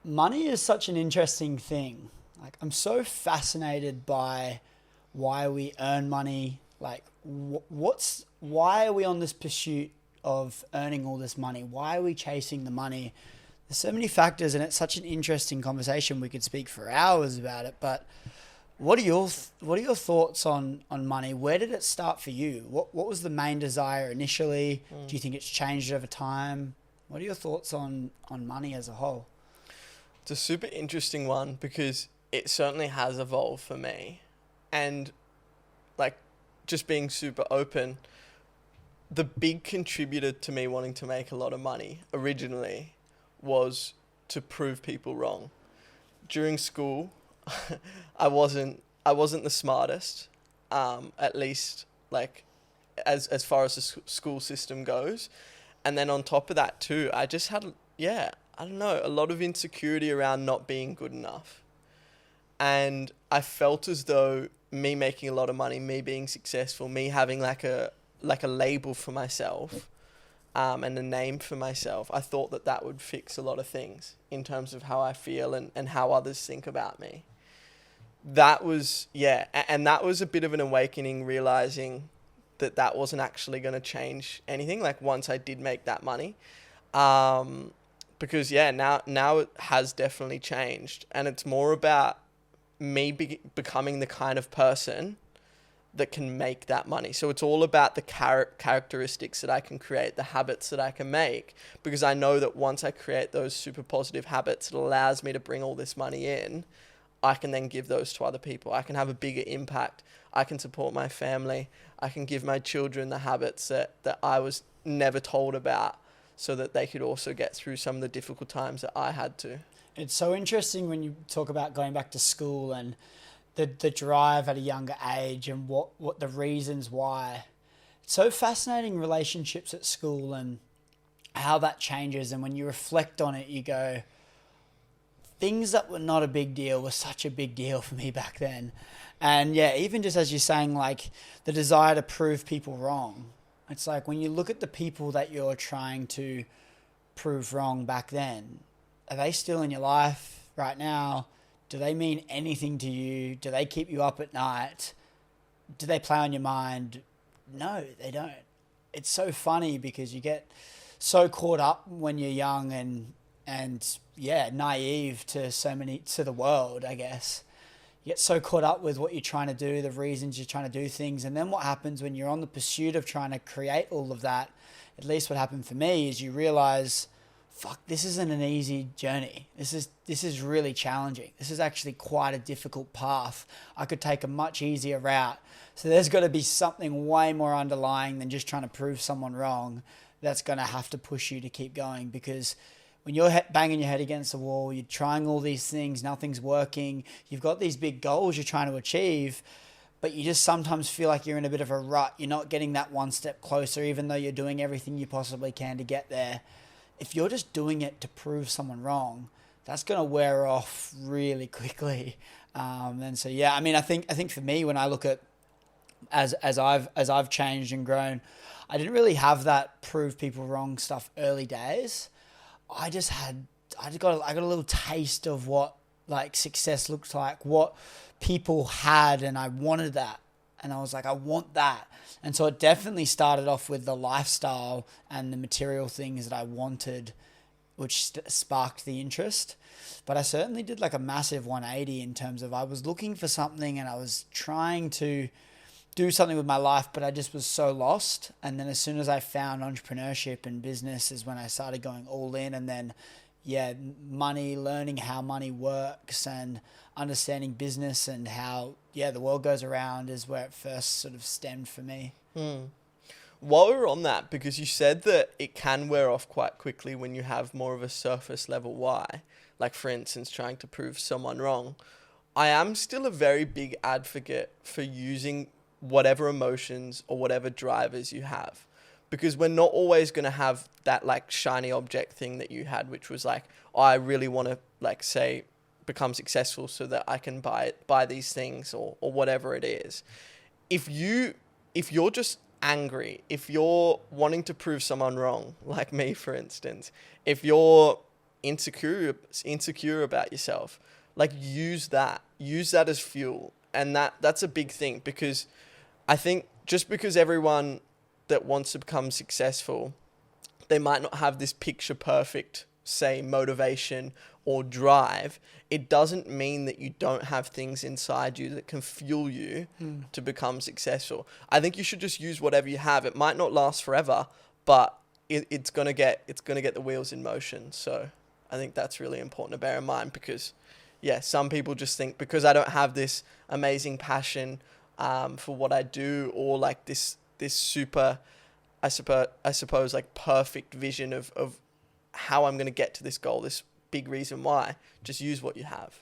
Money is such an interesting thing. Like, I'm so fascinated by why we earn money. Like, why are we on this pursuit of earning all this money? Why are we chasing the money? There's so many factors, and it's such an interesting conversation. We could speak for hours about it. But what are your thoughts on money? Where did it start for you? What was the main desire initially? Do you think it's changed over time? What are your thoughts on money as a whole? It's a super interesting one because it certainly has evolved for me. And like just being super open, the big contributor to me wanting to make a lot of money originally was to prove people wrong. During school, I wasn't the smartest, at least like as far as the school system goes. And then on top of that too, I just had, yeah, I don't know, a lot of insecurity around not being good enough. And I felt as though me making a lot of money, me being successful, me having like a label for myself, and a name for myself, I thought that that would fix a lot of things in terms of how I feel and how others think about me. That was, yeah, and that was a bit of an awakening, realizing that that wasn't actually going to change anything, like once I did make that money. Because yeah, now it has definitely changed, and it's more about me becoming the kind of person that can make that money. So it's all about the characteristics that I can create, the habits that I can make, because I know that once I create those super positive habits, it allows me to bring all this money in. I can then give those to other people. I can have a bigger impact. I can support my family. I can give my children the habits that I was never told about, so that they could also get through some of the difficult times that I had to. It's so interesting when you talk about going back to school and the drive at a younger age and what the reasons why. It's so fascinating, relationships at school and how that changes. And when you reflect on it, you go, things that were not a big deal were such a big deal for me back then. And yeah, even just as you're saying, like the desire to prove people wrong. It's like when you look at the people that you're trying to prove wrong back then, are they still in your life right now? Do they mean anything to you? Do they keep you up at night? Do they play on your mind? No, they don't. It's so funny because you get so caught up when you're young and yeah, naive to the world, I guess. You get so caught up with what you're trying to do, the reasons you're trying to do things, and then what happens when you're on the pursuit of trying to create all of that, at least what happened for me, is you realize, fuck, this isn't an easy journey. This is really challenging. This is actually quite a difficult path. I could take a much easier route. So there's got to be something way more underlying than just trying to prove someone wrong that's going to have to push you to keep going, because when you're banging your head against the wall, you're trying all these things, nothing's working, you've got these big goals you're trying to achieve, but you just sometimes feel like you're in a bit of a rut. You're not getting that one step closer, even though you're doing everything you possibly can to get there. If you're just doing it to prove someone wrong, that's going to wear off really quickly. And so, yeah, I mean, I think for me, when I look at as I've changed and grown, I didn't really have that prove people wrong stuff early days. I got a little taste of what like success looked like, what people had, and I wanted that. And I was like, I want that. And so it definitely started off with the lifestyle and the material things that I wanted, which sparked the interest. But I certainly did like a massive 180 in terms of I was looking for something and I was trying to do something with my life, but I just was so lost. And then as soon as I found entrepreneurship and business is when I started going all in. And then, yeah, money, learning how money works and understanding business and how, yeah, the world goes around is where it first sort of stemmed for me. While we're on that, because you said that it can wear off quite quickly when you have more of a surface level why, like for instance, trying to prove someone wrong, I am still a very big advocate for using whatever emotions or whatever drivers you have, because we're not always going to have that like shiny object thing that you had, which was like, oh, I really want to like say become successful so that I can buy these things or whatever it is. If you're just angry, if you're wanting to prove someone wrong, like me for instance, if you're insecure about yourself, like use that as fuel. And that's a big thing, because I think just because everyone that wants to become successful, they might not have this picture perfect, say, motivation or drive, it doesn't mean that you don't have things inside you that can fuel you to become successful. I think you should just use whatever you have. It might not last forever, but it's gonna get the wheels in motion. So I think that's really important to bear in mind, because some people just think, because I don't have this amazing passion for what I do, or like this super, I suppose like perfect vision of how I'm going to get to this goal, this big reason why. Just use what you have.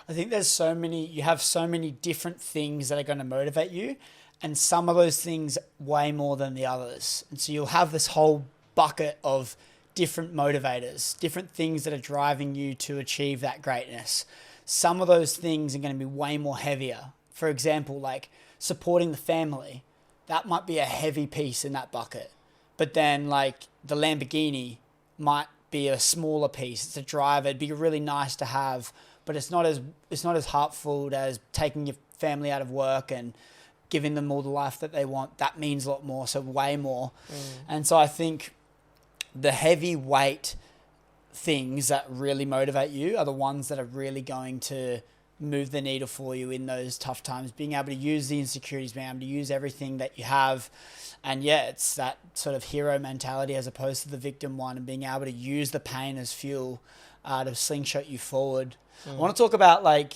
I think you have so many different things that are going to motivate you, and some of those things way more than the others. And so you'll have this whole bucket of different motivators, different things that are driving you to achieve that greatness. Some of those things are going to be way more heavier. For example, like supporting the family, that might be a heavy piece in that bucket. But then like the Lamborghini might be a smaller piece. It's a driver. It'd be really nice to have, but it's not as heartful as taking your family out of work and giving them all the life that they want. That means a lot more, so way more. And so I think the heavyweight things that really motivate you are the ones that are really going to move the needle for you in those tough times. Being able to use the insecurities, being able to use everything that you have. And it's that sort of hero mentality as opposed to the victim one, and being able to use the pain as fuel to slingshot you forward. I want to talk about like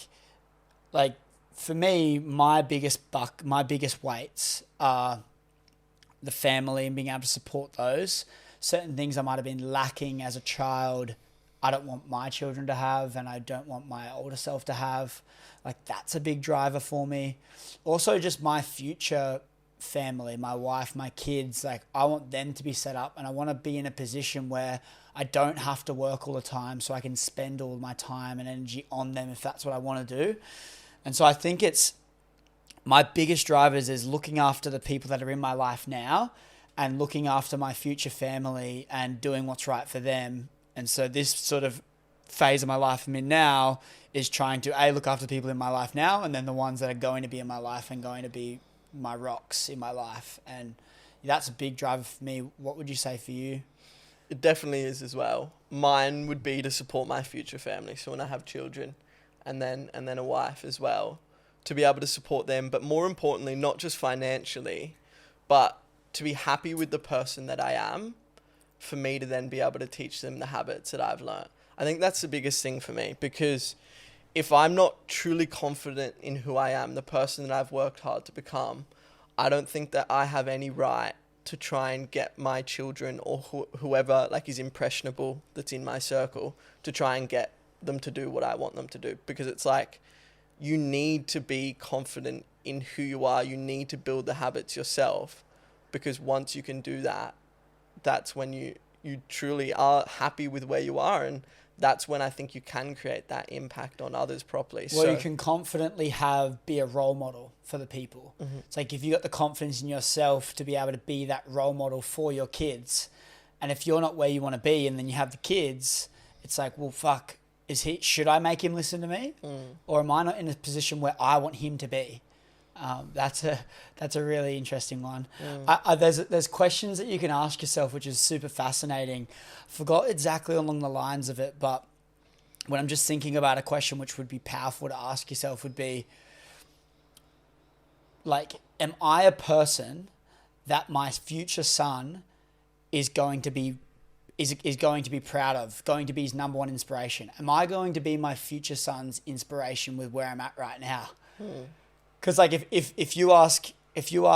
for me, my biggest weights are the family and being able to support those. Certain things I might have been lacking as a child, I don't want my children to have, and I don't want my older self to have. Like, that's a big driver for me. Also, just my future family, my wife, my kids, like, I want them to be set up, and I want to be in a position where I don't have to work all the time, so I can spend all my time and energy on them if that's what I want to do. And so I think it's my biggest drivers is looking after the people that are in my life now, and looking after my future family and doing what's right for them. And so this sort of phase of my life I'm in now is trying to look after the people in my life now, and then the ones that are going to be in my life and going to be my rocks in my life. And that's a big driver for me. What would you say for you? It definitely is as well. Mine would be to support my future family. So when I have children and then a wife as well, to be able to support them, but more importantly, not just financially, but to be happy with the person that I am, for me to then be able to teach them the habits that I've learned. I think that's the biggest thing for me, because if I'm not truly confident in who I am, the person that I've worked hard to become, I don't think that I have any right to try and get my children or whoever like is impressionable that's in my circle to try and get them to do what I want them to do. Because it's like, you need to be confident in who you are. You need to build the habits yourself, because once you can do that, that's when you truly are happy with where you are, and that's when I think you can create that impact on others properly. Well, so you can confidently be a role model for the people. It's like, if you got the confidence in yourself to be able to be that role model for your kids, and if you're not where you want to be and then you have the kids, it's like, well, fuck, should I make him listen to me? Or am I not in a position where I want him to be? That's a really interesting one. There's questions that you can ask yourself, which is super fascinating. Forgot exactly along the lines of it, but when I'm just thinking about a question which would be powerful to ask yourself would be like, am I a person that my future son is going to be proud of, going to be his number one inspiration? Am I going to be my future son's inspiration with where I'm at right now? Because like if you ask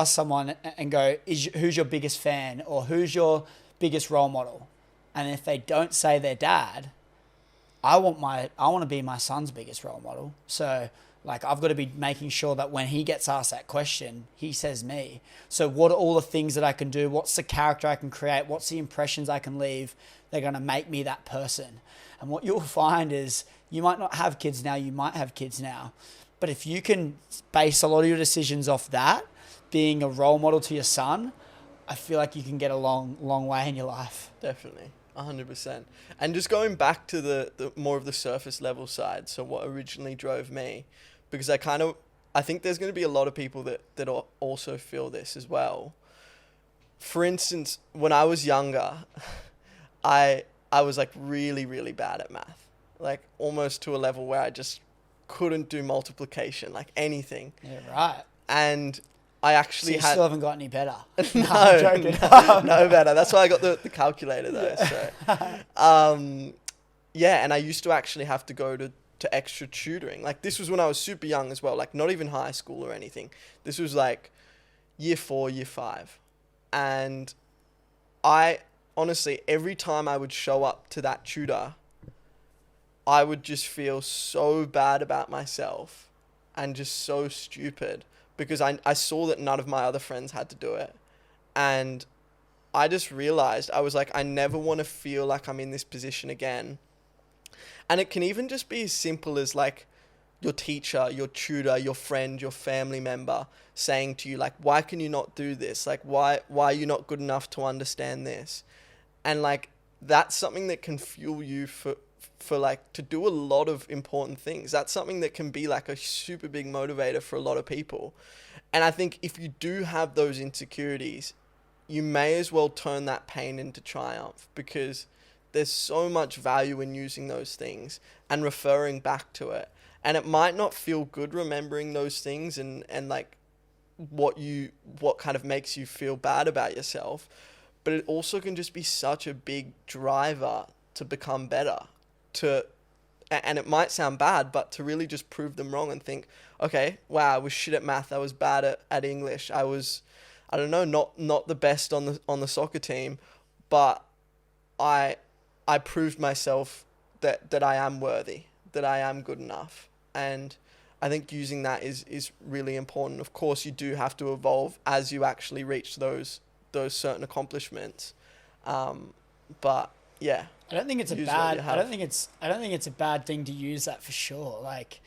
someone and go, who's your biggest fan, or who's your biggest role model, and if they don't say their dad, I want to be my son's biggest role model. So like, I've got to be making sure that when he gets asked that question, he says me. So what are all the things that I can do? What's the character I can create? What's the impressions I can leave? They're going to make me that person. And what you'll find is, you might not have kids now, you might have kids now. But if you can base a lot of your decisions off that, being a role model to your son, I feel like you can get a long way in your life. Definitely. 100%. And just going back to the more of the surface level side, so what originally drove me, because I think there's going to be a lot of people that also feel this as well. For instance, when I was younger, I was like really, really bad at math, like almost to a level where I just couldn't do multiplication, like anything. Yeah, right. And I actually so you still haven't got any better. No, I'm joking. no better. That's why I got the calculator though. Yeah. So, yeah, and I used to actually have to go to extra tutoring. Like this was when I was super young as well, like not even high school or anything. This was like year 4, year 5. And I honestly, every time I would show up to that tutor, I would just feel so bad about myself and just so stupid because I saw that none of my other friends had to do it. And I just realized, I was like, I never want to feel like I'm in this position again. And it can even just be as simple as like your teacher, your tutor, your friend, your family member saying to you, like, why can you not do this? Like, why are you not good enough to understand this? And like, that's something that can fuel you for like to do a lot of important things. That's something that can be like a super big motivator for a lot of people. And I think if you do have those insecurities, you may as well turn that pain into triumph, because there's so much value in using those things and referring back to it. And it might not feel good remembering those things and like what kind of makes you feel bad about yourself, but it also can just be such a big driver to become better, and it might sound bad, but to really just prove them wrong and think, okay, wow, I was shit at math, I was bad at English, I was, I don't know, not the best on the soccer team, but I proved myself that I am worthy, that I am good enough. And I think using that is really important. Of course, you do have to evolve as you actually reach those certain accomplishments. But yeah, I don't think it's I don't think it's a bad thing to use that for sure. Like,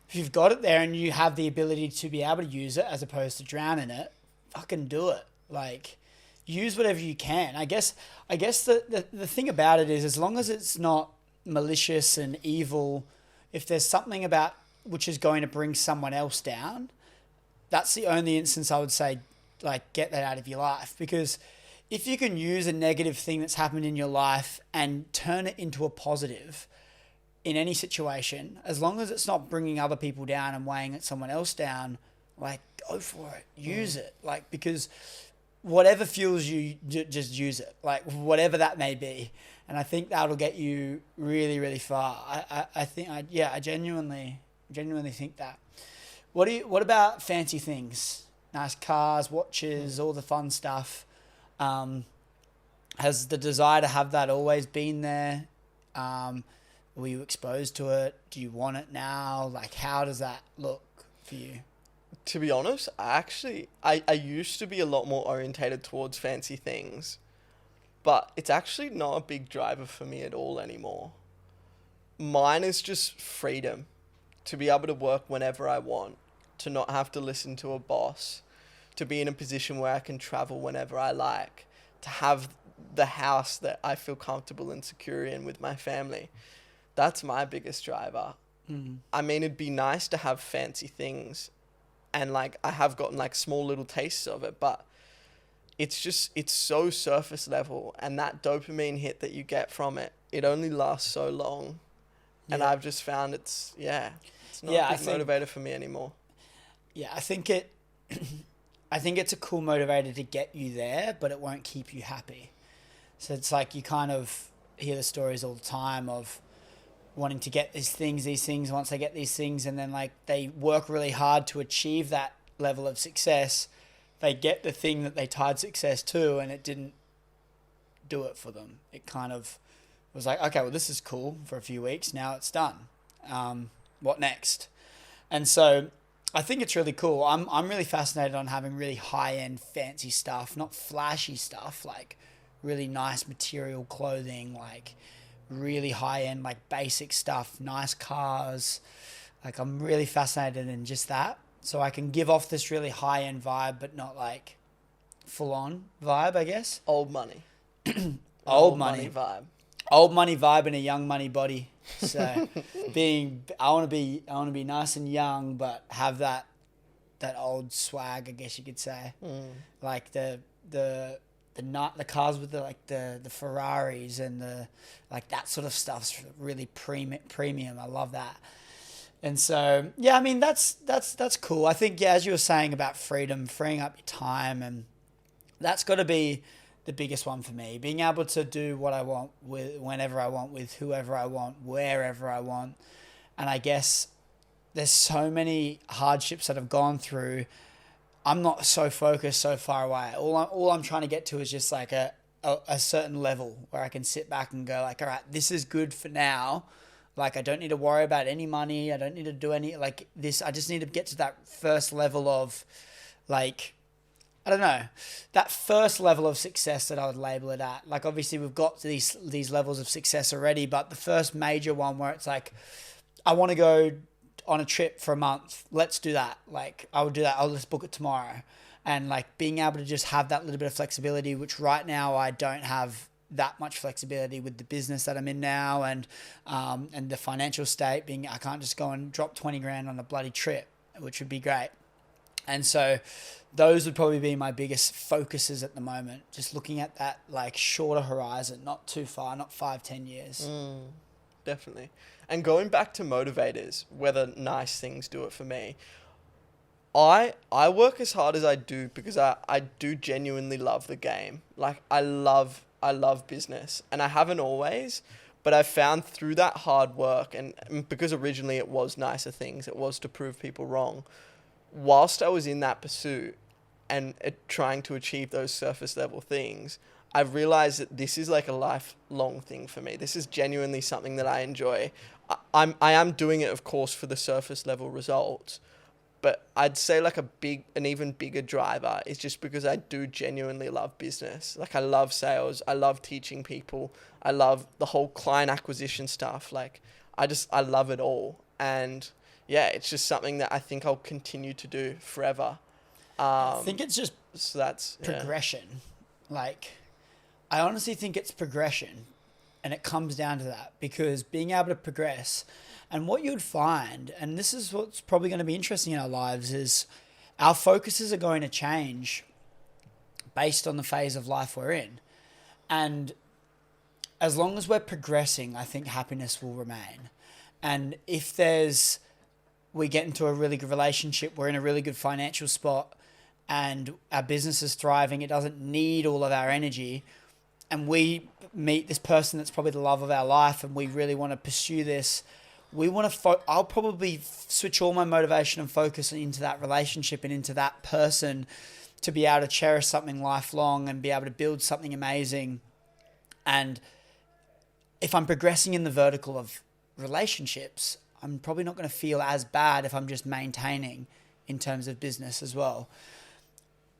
if you've got it there and you have the ability to be able to use it as opposed to drown in it, fucking do it. Like, use whatever you can. I guess the thing about it is, as long as it's not malicious and evil, if there's something about which is going to bring someone else down, that's the only instance I would say, like, get that out of your life. Because if you can use a negative thing that's happened in your life and turn it into a positive in any situation, as long as it's not bringing other people down and weighing someone else down, like, go for it. Use it. Like, because whatever fuels you, just use it. Like, whatever that may be. And I think that'll get you really, really far. I genuinely think that. What about fancy things? Nice cars, watches, all the fun stuff. Has the desire to have that always been there? Were you exposed to it? Do you want it now? Like, how does that look for you? To be honest, I used to be a lot more orientated towards fancy things, but it's actually not a big driver for me at all anymore. Mine is just freedom, to be able to work whenever I want, to not have to listen to a boss, to be in a position where I can travel whenever I like, to have the house that I feel comfortable and secure in with my family. That's my biggest driver. I mean, it'd be nice to have fancy things, and like, I have gotten like small little tastes of it, but it's so surface level, and that dopamine hit that you get from it, it only lasts so long. Yeah. And I've just found it's not a big motivator for me anymore. Yeah, I think it's a cool motivator to get you there, but it won't keep you happy. So it's like, you kind of hear the stories all the time of wanting to get these things, once they get these things, and then like they work really hard to achieve that level of success. They get the thing that they tied success to, and it didn't do it for them. It kind of was like, okay, well, this is cool for a few weeks. Now it's done. What next? And so I think it's really cool. I'm really fascinated on having really high-end fancy stuff, not flashy stuff, like really nice material clothing, like really high-end, like basic stuff, nice cars. Like, I'm really fascinated in just that. So I can give off this really high-end vibe, but not like full-on vibe, I guess. Old money. old money vibe. Old money vibe and a young money body. So I want to be nice and young, but have that old swag, I guess you could say. Like the cars with the Ferraris and that sort of stuff's really premium. I love that. And so, yeah, I mean, that's cool. I think, yeah, as you were saying about freedom, freeing up your time, and that's got to be the biggest one for me. Being able to do what I want whenever I want, with whoever I want, wherever I want. And I guess there's so many hardships that I've gone through. I'm not so focused so far away. All I'm trying to get to is just like a certain level where I can sit back and go like, all right, this is good for now. Like, I don't need to worry about any money. I don't need to do any like this. I just need to get to that first level of like, I don't know, that first level of success that I would label it at. Like, obviously we've got these levels of success already, but the first major one where it's like, I want to go on a trip for a month. Let's do that. Like, I would do that. I'll just book it tomorrow. And like being able to just have that little bit of flexibility, which right now I don't have that much flexibility with the business that I'm in now, and the financial state being, I can't just go and drop 20 grand on a bloody trip, which would be great. And so those would probably be my biggest focuses at the moment. Just looking at that like shorter horizon, not too far, not 5-10 years. Definitely. And going back to motivators, whether nice things do it for me, I work as hard as I do because I do genuinely love the game. Like, I love business, and I haven't always, but I've found through that hard work, and because originally it was nicer things, it was to prove people wrong. Whilst I was in that pursuit and trying to achieve those surface level things, I've realized that this is like a lifelong thing for me. This is genuinely something that I enjoy. I am doing it, of course, for the surface level results, but I'd say like an even bigger driver is just because I do genuinely love business. Like, I love sales. I love teaching people. I love the whole client acquisition stuff. Like, I love it all. And yeah, it's just something that I think I'll continue to do forever. I think it's just so that's progression. Yeah. Like, I honestly think it's progression, and it comes down to that, because being able to progress, and what you'd find, and this is what's probably going to be interesting in our lives, is our focuses are going to change based on the phase of life we're in. And as long as we're progressing, I think happiness will remain. And if we get into a really good relationship, we're in a really good financial spot, and our business is thriving, it doesn't need all of our energy, and we meet this person that's probably the love of our life, and we really want to pursue this, I'll probably switch all my motivation and focus into that relationship and into that person to be able to cherish something lifelong and be able to build something amazing. And if I'm progressing in the vertical of relationships, I'm probably not going to feel as bad if I'm just maintaining in terms of business as well.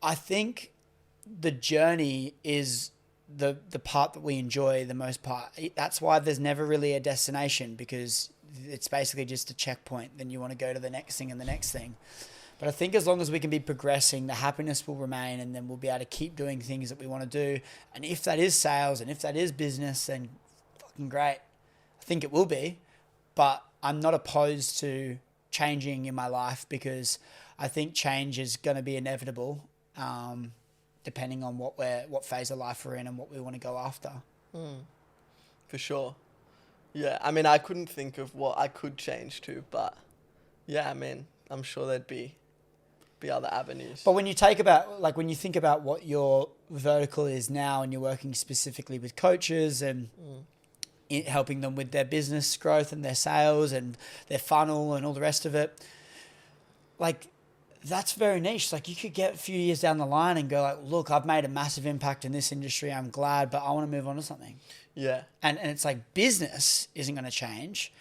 I think the journey is the part that we enjoy the most part. That's why there's never really a destination, because it's basically just a checkpoint. Then you want to go to the next thing and the next thing. But I think as long as we can be progressing, the happiness will remain, and then we'll be able to keep doing things that we want to do. And if that is sales and if that is business, then fucking great. I think it will be, but I'm not opposed to changing in my life, because I think change is going to be inevitable, depending on what phase of life we're in and what we want to go after. For sure. Yeah, I mean, I couldn't think of what I could change to, but yeah, I mean, I'm sure there'd be other avenues. But when you think about what your vertical is now, and you're working specifically with coaches and helping them with their business growth and their sales and their funnel and all the rest of it, like, that's very niche. Like, you could get a few years down the line and go like, look, I've made a massive impact in this industry. I'm glad, but I want to move on to something. Yeah. And it's like, business isn't going to change,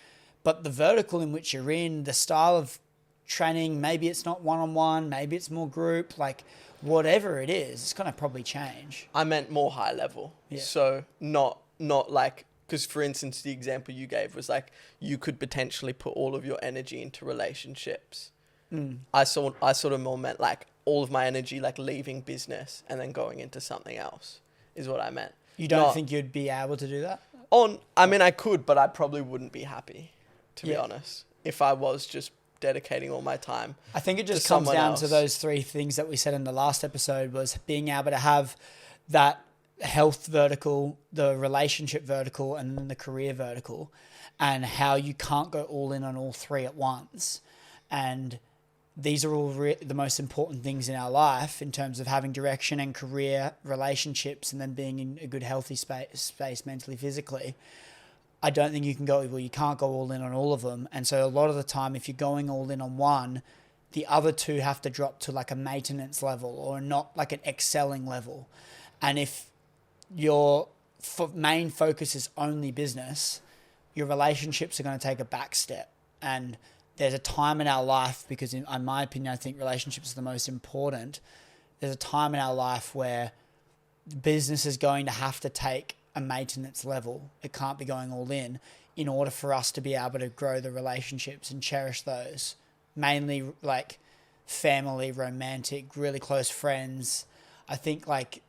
but the vertical in which you're in, the style of training, maybe it's not one-on-one, maybe it's more group, like whatever it is, it's going to probably change. I meant more high level. Yeah. So not like, because for instance, the example you gave was like, you could potentially put all of your energy into relationships. I sort of more meant like all of my energy, like leaving business and then going into something else is what I meant. You don't Not- think you'd be able to do that? I mean, I could, but I probably wouldn't be happy, to be honest, if I was just dedicating all my time. I think it just to comes someone down else. to those three things that we said in the last episode, was being able to have that health vertical, the relationship vertical, and then the career vertical, and how you can't go all in on all three at once. And these are all the most important things in our life in terms of having direction and career, relationships, and then being in a good, healthy space mentally, physically. I don't think you can't go all in on all of them. And so a lot of the time, if you're going all in on one, the other two have to drop to like a maintenance level or not like an excelling level. And if your main focus is only business, your relationships are going to take a back step. And there's a time in our life, because in my opinion, I think relationships are the most important. There's a time in our life where business is going to have to take a maintenance level. It can't be going all in order for us to be able to grow the relationships and cherish those. Mainly like family, romantic, really close friends. I think like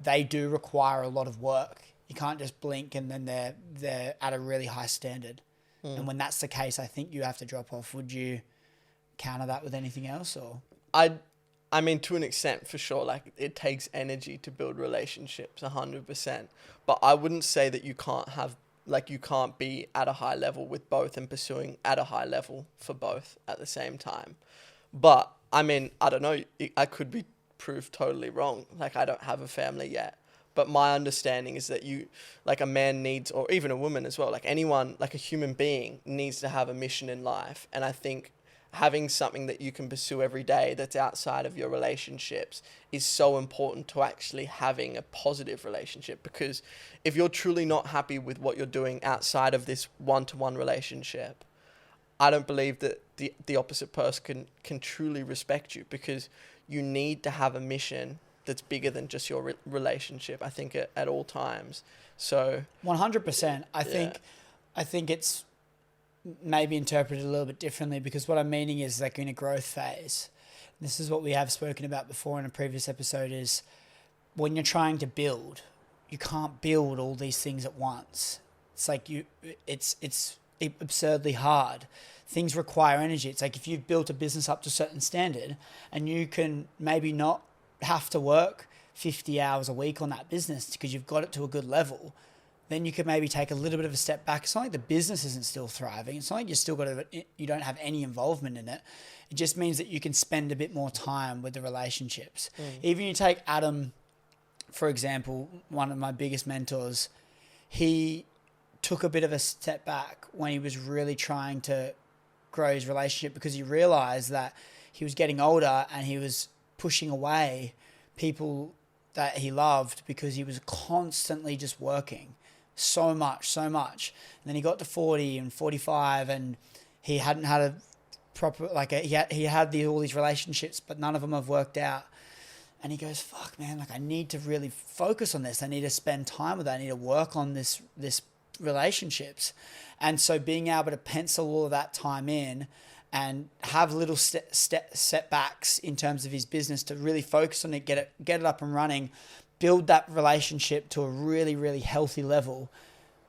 they do require a lot of work. You can't just blink and then they're at a really high standard. And when that's the case, I think you have to drop off. Would you counter that with anything else, or? I mean, to an extent, for sure. Like, it takes energy to build relationships, 100%. But I wouldn't say that you can't be at a high level with both and pursuing at a high level for both at the same time. But, I mean, I don't know. I could be proved totally wrong. Like, I don't have a family yet. But my understanding is that a man needs, or even a woman as well, like anyone, like a human being needs to have a mission in life. And I think having something that you can pursue every day that's outside of your relationships is so important to actually having a positive relationship. Because if you're truly not happy with what you're doing outside of this one-to-one relationship, I don't believe that the opposite person can truly respect you, because you need to have a mission that's bigger than just your relationship, I think, at all times. So 100%. I think it's maybe interpreted a little bit differently, because what I'm meaning is like in a growth phase. This is what we have spoken about before in a previous episode, is when you're trying to build, you can't build all these things at once. It's like it's absurdly hard. Things require energy. It's like if you've built a business up to a certain standard and you can maybe not have to work 50 hours a week on that business because you've got it to a good level, then you could maybe take a little bit of a step back. It's not like the business isn't still thriving. It's not like you don't have any involvement in it. It just means that you can spend a bit more time with the relationships. Even you take Adam, for example, one of my biggest mentors, he took a bit of a step back when he was really trying to grow his relationship, because he realized that he was getting older and he was pushing away people that he loved because he was constantly just working so much. And then he got to 40 and 45 and he hadn't had a proper, he had all these relationships, but none of them have worked out. And he goes, fuck, man, like I need to really focus on this. I need to spend time with it. I need to work on this relationships. And so being able to pencil all of that time in and have little setbacks in terms of his business to really focus on it, get it up and running, build that relationship to a really, really healthy level.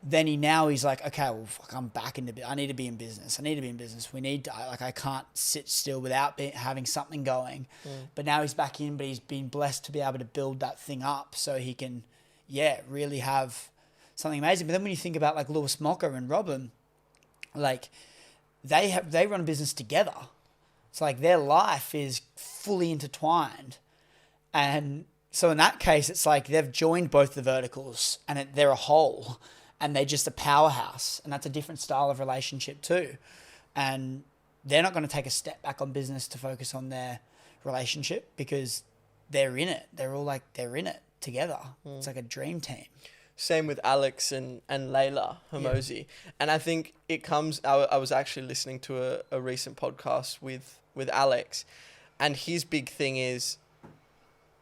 Then he's like, okay, well, fuck, I'm back I need to be in business. I can't sit still without having something going. But now he's back in, but he's been blessed to be able to build that thing up so he can, really have something amazing. But then when you think about like Lewis Mocker and Robin, like they run a business together. It's like their life is fully intertwined. And so in that case, it's like they've joined both the verticals and they're a whole and they're just a powerhouse. And that's a different style of relationship too. And they're not going to take a step back on business to focus on their relationship because they're in it. They're in it together. It's like a dream team. Same with Alex and Layla Hormozi. Yeah. And I think it comes, I was actually listening to a recent podcast with Alex, and his big thing is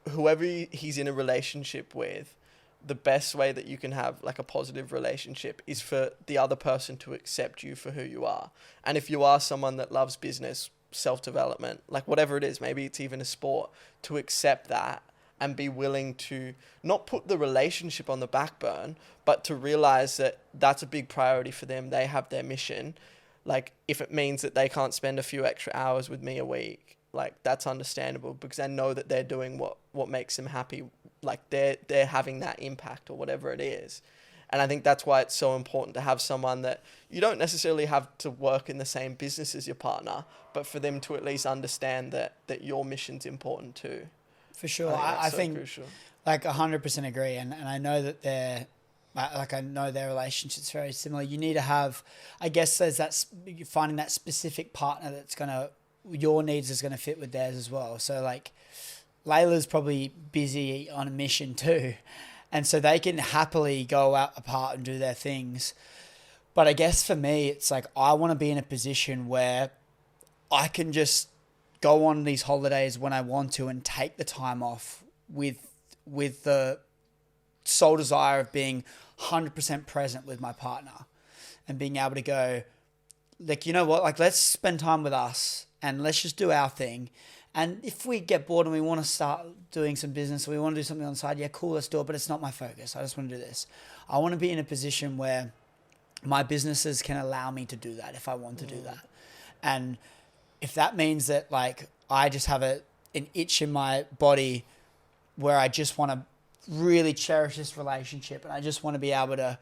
whoever he's in a relationship with, the best way that you can have like a positive relationship is for the other person to accept you for who you are. And if you are someone that loves business, self-development, like whatever it is, maybe it's even a sport, to accept that and be willing to not put the relationship on the back burn, but to realize that that's a big priority for them. They have their mission. Like, if it means that they can't spend a few extra hours with me a week, like, that's understandable, because I know that they're doing what makes them happy. Like, they're having that impact or whatever it is. And I think that's why it's so important to have someone that you don't necessarily have to work in the same business as your partner, but for them to at least understand that your mission's important too. For sure. I think crucial. Like 100% agree. And I know that I know their relationship's very similar. You need to have, I guess there's finding that specific partner that's your needs is going to fit with theirs as well. So like Layla's probably busy on a mission too. And so they can happily go out apart and do their things. But I guess for me, it's like I want to be in a position where I can just go on these holidays when I want to and take the time off with the sole desire of being 100% present with my partner and being able to go, like, you know what, like, let's spend time with us and let's just do our thing. And if we get bored and we want to start doing some business or we want to do something on the side, yeah, cool, let's do it. But it's not my focus. I just want to do this. I want to be in a position where my businesses can allow me to do that if I want to do that. And if that means that, like, I just have an itch in my body where I just want to really cherish this relationship and I just want to be able to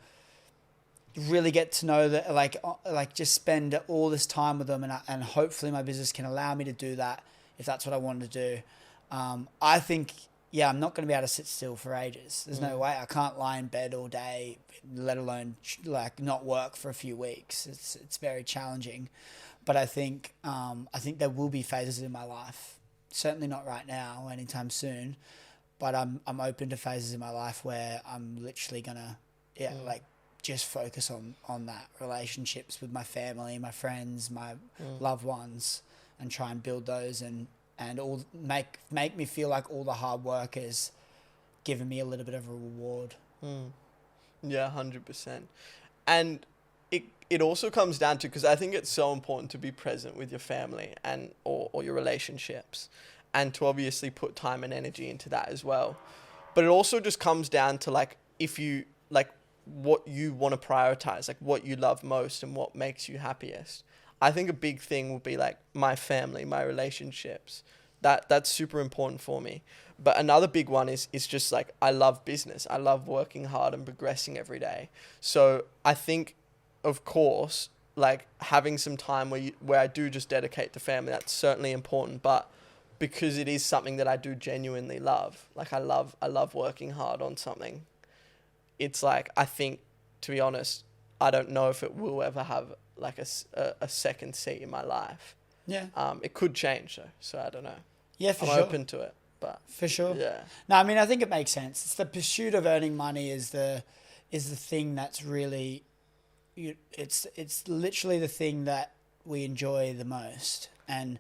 really get to know that, like just spend all this time with them, and hopefully my business can allow me to do that if that's what I wanted to do. I think, yeah, I'm not going to be able to sit still for ages. There's no way. I can't lie in bed all day, let alone like not work for a few weeks. It's very challenging. But I think there will be phases in my life. Certainly not right now, anytime soon. But I'm open to phases in my life where I'm literally gonna like just focus on that, relationships with my family, my friends, my loved ones, and try and build those and all make me feel like all the hard work is giving me a little bit of a reward. Yeah, 100%. And it also comes down to, because I think it's so important to be present with your family and or your relationships, and to obviously put time and energy into that as well. But it also just comes down to, like, if you like what you want to prioritize, like what you love most and what makes you happiest. I think a big thing will be like my family, my relationships. That's super important for me. But another big one is just like, I love business. I love working hard and progressing every day. So I think, of course, like having some time where I do just dedicate to family, that's certainly important. But because it is something that I do genuinely love, like I love working hard on something. It's like, I think, to be honest, I don't know if it will ever have like a second seat in my life. Yeah. It could change though, so I don't know. Yeah, for I'm sure. open to it, but for sure. Yeah. No, I mean, I think it makes sense. It's the pursuit of earning money is the thing that's really, it's literally the thing that we enjoy the most. And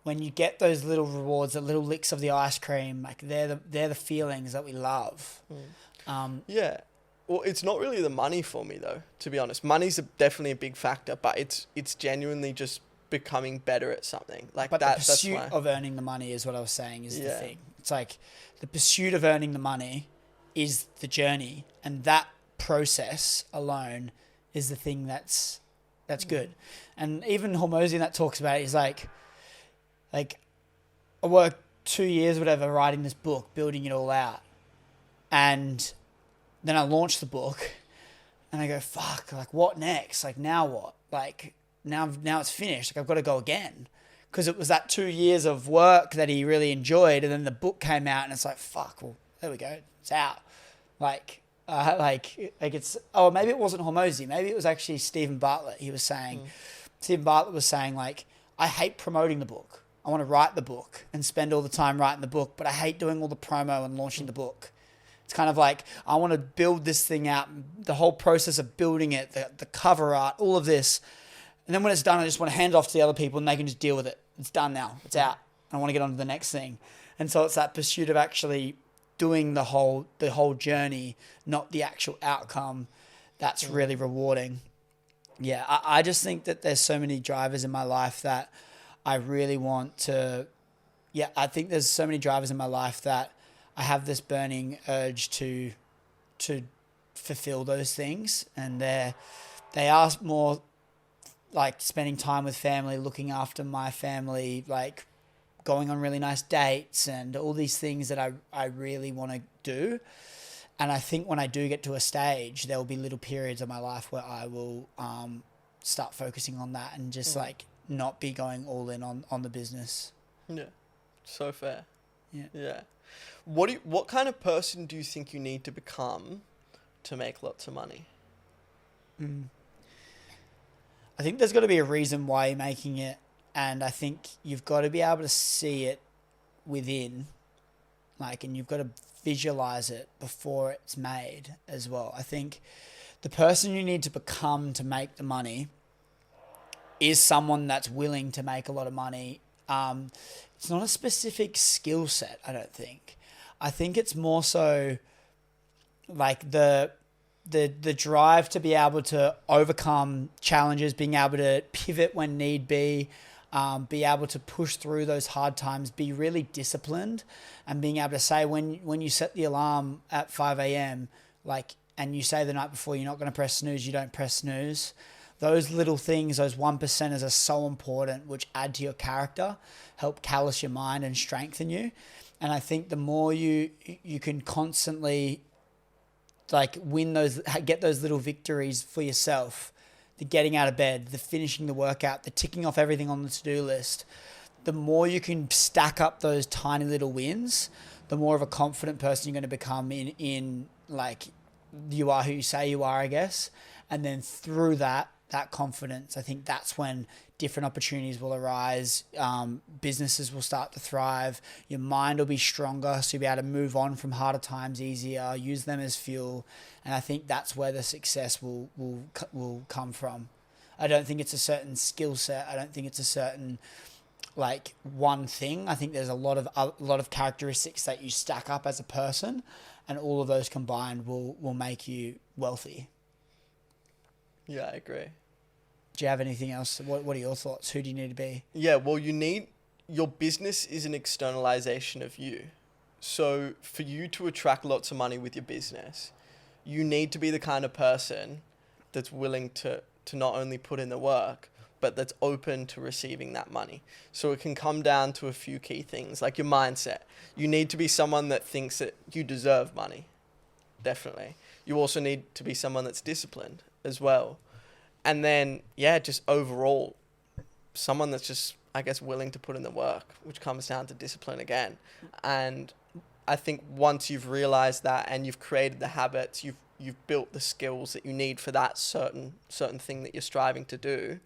when you get those little rewards, the little licks of the ice cream, like they're the feelings that we love. Yeah. Well, it's not really the money for me though, to be honest. Money's definitely a big factor, but it's genuinely just becoming better at something. Like, but that, the pursuit of earning the money is what I was saying is the thing. It's like the pursuit of earning the money is the journey, and that process alone is the thing that's good. And even Hormozy that talks about it is like I worked 2 years, whatever, writing this book, building it all out. And then I launched the book and I go, fuck, like what next? Like now what? Like now it's finished. Like I've got to go again. Because it was that 2 years of work that he really enjoyed. And then the book came out and it's like, fuck, well, there we go. It's out. Like it's, oh, maybe it wasn't Hormozy. Maybe it was actually Stephen Bartlett. He was saying, Stephen Bartlett was saying, like, I hate promoting the book. I want to write the book and spend all the time writing the book, but I hate doing all the promo and launching the book. It's kind of like, I want to build this thing out, the whole process of building it, the cover art, all of this. And then when it's done, I just want to hand it off to the other people and they can just deal with it. It's done now. It's out. I want to get on to the next thing. And so it's that pursuit of actually doing the whole journey, not the actual outcome, that's really rewarding. Yeah, I just think that there's so many drivers in my life that I really want to... Yeah, I think there's so many drivers in my life that I have this burning urge to fulfill those things, and they are more like spending time with family, looking after my family, like going on really nice dates and all these things that I really want to do. And I think when I do get to a stage, there will be little periods of my life where I will start focusing on that and just like not be going all in on the business. Yeah, so fair. Yeah. Yeah. What kind of person do you think you need to become to make lots of money? I think there's got to be a reason why you're making it, and I think you've got to be able to see it within, like, and you've got to visualize it before it's made as well. I think the person you need to become to make the money is someone that's willing to make a lot of money. It's not a specific skill set, I don't think. I think it's more so like the drive to be able to overcome challenges, being able to pivot when need be able to push through those hard times, be really disciplined, and being able to say when you set the alarm at 5 a.m, like, and you say the night before you're not going to press snooze, you don't press snooze. Those little things, those 1%ers are so important, which add to your character, help callous your mind and strengthen you. And I think the more you can constantly like get those little victories for yourself, the getting out of bed, the finishing the workout, the ticking off everything on the to-do list, the more you can stack up those tiny little wins, the more of a confident person you're going to become in like you are who you say you are, I guess. And then through that confidence, I think that's when different opportunities will arise. Businesses will start to thrive. Your mind will be stronger, so you'll be able to move on from harder times easier, use them as fuel. And I think that's where the success will come from. I don't think it's a certain skill set. I don't think it's a certain like one thing. I think there's a lot of characteristics that you stack up as a person, and all of those combined will make you wealthy. Yeah, I agree. Do you have anything else? What are your thoughts? Who do you need to be? Yeah, well, your business is an externalization of you. So for you to attract lots of money with your business, you need to be the kind of person that's willing to not only put in the work, but that's open to receiving that money. So it can come down to a few key things, like your mindset. You need to be someone that thinks that you deserve money. Definitely. You also need to be someone that's disciplined as well. And then, yeah, just overall, someone that's just, I guess, willing to put in the work, which comes down to discipline again. And I think once you've realized that and you've created the habits, you've built the skills that you need for that certain thing that you're striving to do.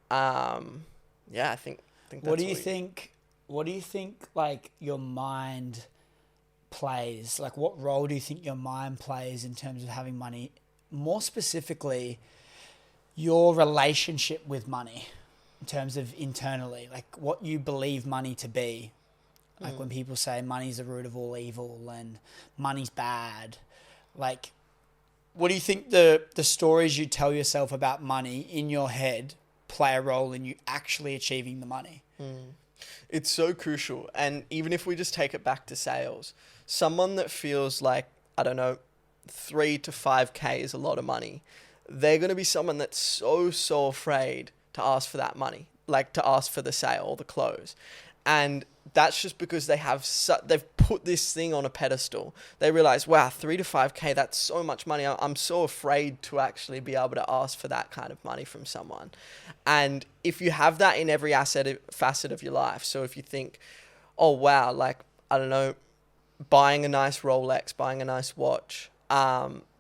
Yeah, I think that's what do you think like your mind plays? Like, what role do you think your mind plays in terms of having money? More specifically, your relationship with money in terms of internally, like what you believe money to be. Like when people say money's the root of all evil and money's bad, like what do you think the stories you tell yourself about money in your head play a role in you actually achieving the money? It's so crucial. And even if we just take it back to sales, someone that feels like, I don't know, 3 to 5K is a lot of money, they're going to be someone that's so afraid to ask for that money, like to ask for the sale or the close. And that's just because they've put this thing on a pedestal. They realize, wow, 3 to 5K, that's so much money. I'm so afraid to actually be able to ask for that kind of money from someone. And if you have that in every facet of your life, so if you think, oh, wow, like, I don't know, buying a nice Rolex, buying a nice watch,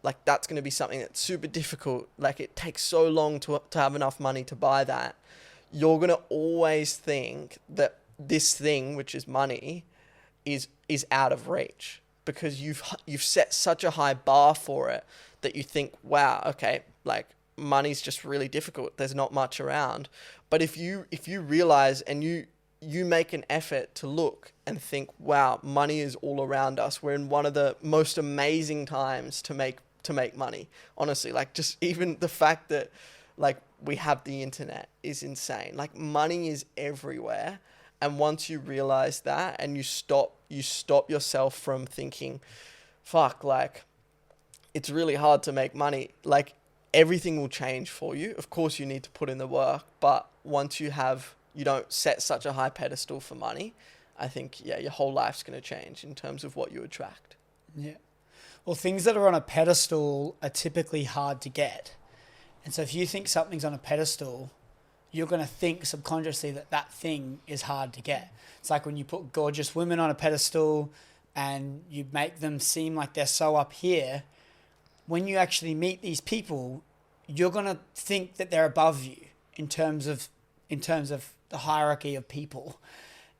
like that's going to be something that's super difficult. Like it takes so long to have enough money to buy that. You're going to always think that this thing, which is money, is out of reach because you've set such a high bar for it that you think, wow, okay, like money's just really difficult. There's not much around. But if you realize and you make an effort to look and think, wow, money is all around us. We're in one of the most amazing times to make money. Honestly, like just even the fact that like we have the internet is insane. Like money is everywhere. And once you realize that and you stop you stop yourself from thinking, fuck, like, it's really hard to make money. Like, everything will change for you. Of course, you need to put in the work, but once you don't set such a high pedestal for money, I think, yeah, your whole life's going to change in terms of what you attract. Yeah. Well, things that are on a pedestal are typically hard to get. And so if you think something's on a pedestal, you're going to think subconsciously that that thing is hard to get. It's like when you put gorgeous women on a pedestal and you make them seem like they're so up here, when you actually meet these people, you're going to think that they're above you in terms of the hierarchy of people.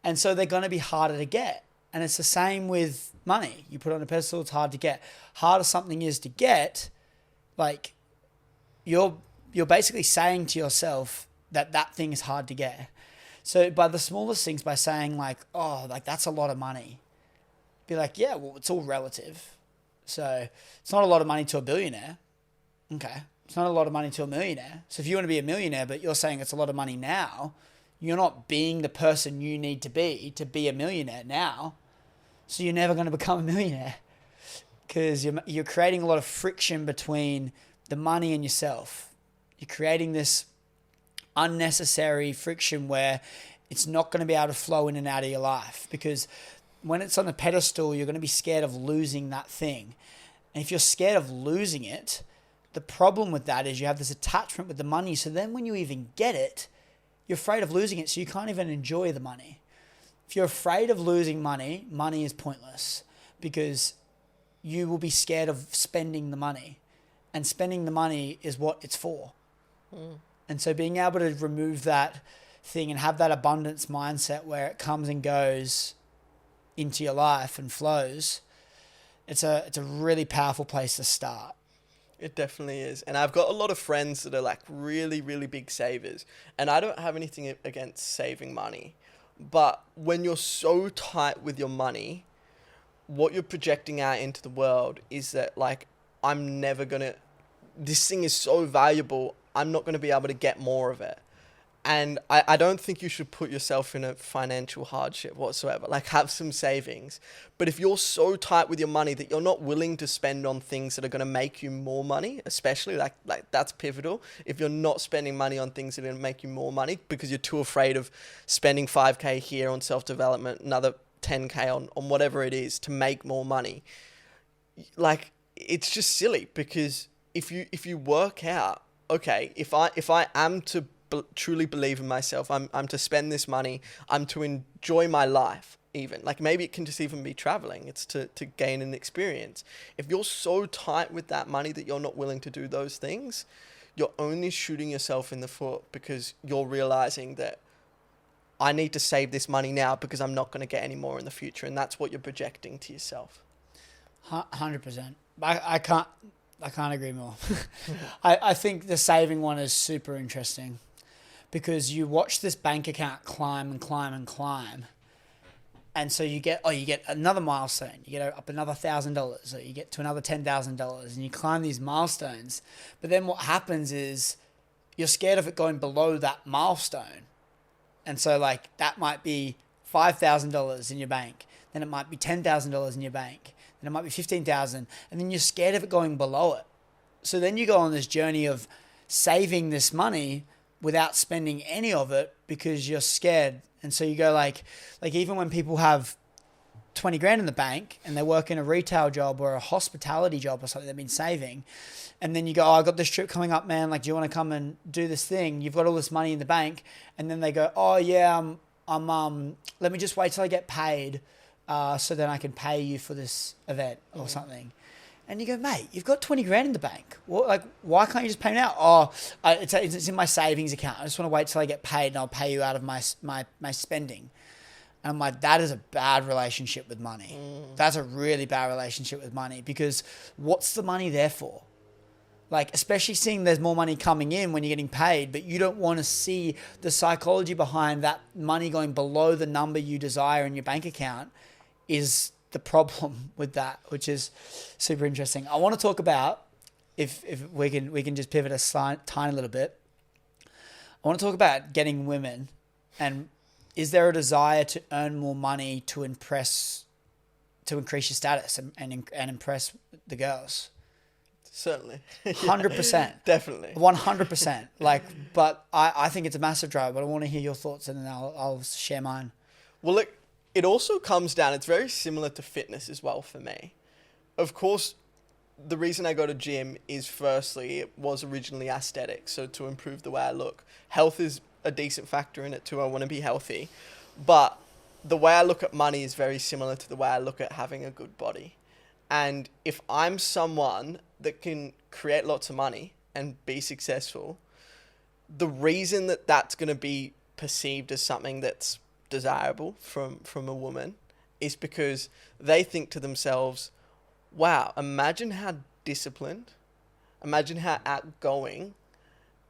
And so they're going to be harder to get. And it's the same with money. You put it on a pedestal, it's hard to get. Harder something is to get, like, you're basically saying to yourself that that thing is hard to get. So by the smallest things, by saying like, oh, like that's a lot of money, be like, yeah, well, it's all relative. So it's not a lot of money to a billionaire. Okay. It's not a lot of money to a millionaire. So if you want to be a millionaire, but you're saying it's a lot of money now, you're not being the person you need to be a millionaire now. So you're never going to become a millionaire because you're creating a lot of friction between the money and yourself. You're creating this unnecessary friction where it's not going to be able to flow in and out of your life, because when it's on a pedestal, you're going to be scared of losing that thing. And if you're scared of losing it, the problem with that is you have this attachment with the money. So then when you even get it, you're afraid of losing it. So you can't even enjoy the money. If you're afraid of losing money, money is pointless because you will be scared of spending the money. And spending the money is what it's for. And so being able to remove that thing and have that abundance mindset where it comes and goes into your life and flows, it's a really powerful place to start. It definitely is. And I've got a lot of friends that are like really, really big savers. And I don't have anything against saving money. But when you're so tight with your money, what you're projecting out into the world is that, like, this thing is so valuable, I'm not going to be able to get more of it. And I don't think you should put yourself in a financial hardship whatsoever. Like, have some savings. But if you're so tight with your money that you're not willing to spend on things that are going to make you more money, especially like that's pivotal. If you're not spending money on things that are going to make you more money because you're too afraid of spending 5K here on self-development, another 10K on whatever it is to make more money, like, it's just silly. Because if you work out, okay, if I am to truly believe in myself, I'm to spend this money, I'm to enjoy my life, even like maybe it can just even be traveling, it's to gain an experience. If you're so tight with that money that you're not willing to do those things, you're only shooting yourself in the foot, because you're realizing that I need to save this money now because I'm not going to get any more in the future, and that's what you're projecting to yourself. 100%. I can't agree more. I think the saving one is super interesting, because you watch this bank account climb and climb and climb. And so you get another milestone. You get up another $1,000, or you get to another $10,000, and you climb these milestones. But then what happens is you're scared of it going below that milestone. And so, like, that might be $5,000 in your bank. Then it might be $10,000 in your bank. Then it might be $15,000. And then you're scared of it going below it. So then you go on this journey of saving this money without spending any of it because you're scared. And so you go like even when people have 20 grand in the bank and they work in a retail job or a hospitality job or something they've been saving, and then you go, oh, I got this trip coming up, man. Like, do you want to come and do this thing? You've got all this money in the bank. And then they go, oh yeah, let me just wait till I get paid, so then I can pay you for this event or something. And you go, mate, you've got 20 grand in the bank. Well, like, why can't you just pay me now? Oh, it's in my savings account. I just want to wait till I get paid and I'll pay you out of my spending. And I'm like, that is a bad relationship with money. That's a really bad relationship with money, because what's the money there for? Like, especially seeing there's more money coming in when you're getting paid, but you don't want to see the psychology behind that money going below the number you desire in your bank account is the problem with that, which is super interesting. I want to talk about, if we can just pivot a tiny little bit. I want to talk about getting women, and is there a desire to earn more money to impress to increase your status and impress the girls. Certainly. 100%. Definitely. 100%. Like, but I think it's a massive drive, but I want to hear your thoughts and then I'll share mine. Well, it also comes down, it's very similar to fitness as well for me. Of course, the reason I go to gym is firstly, it was originally aesthetic, so to improve the way I look. Health is a decent factor in it too. I want to be healthy. But the way I look at money is very similar to the way I look at having a good body. And if I'm someone that can create lots of money and be successful, the reason that that's going to be perceived as something that's desirable from a woman is because they think to themselves, wow, imagine how disciplined, imagine how outgoing,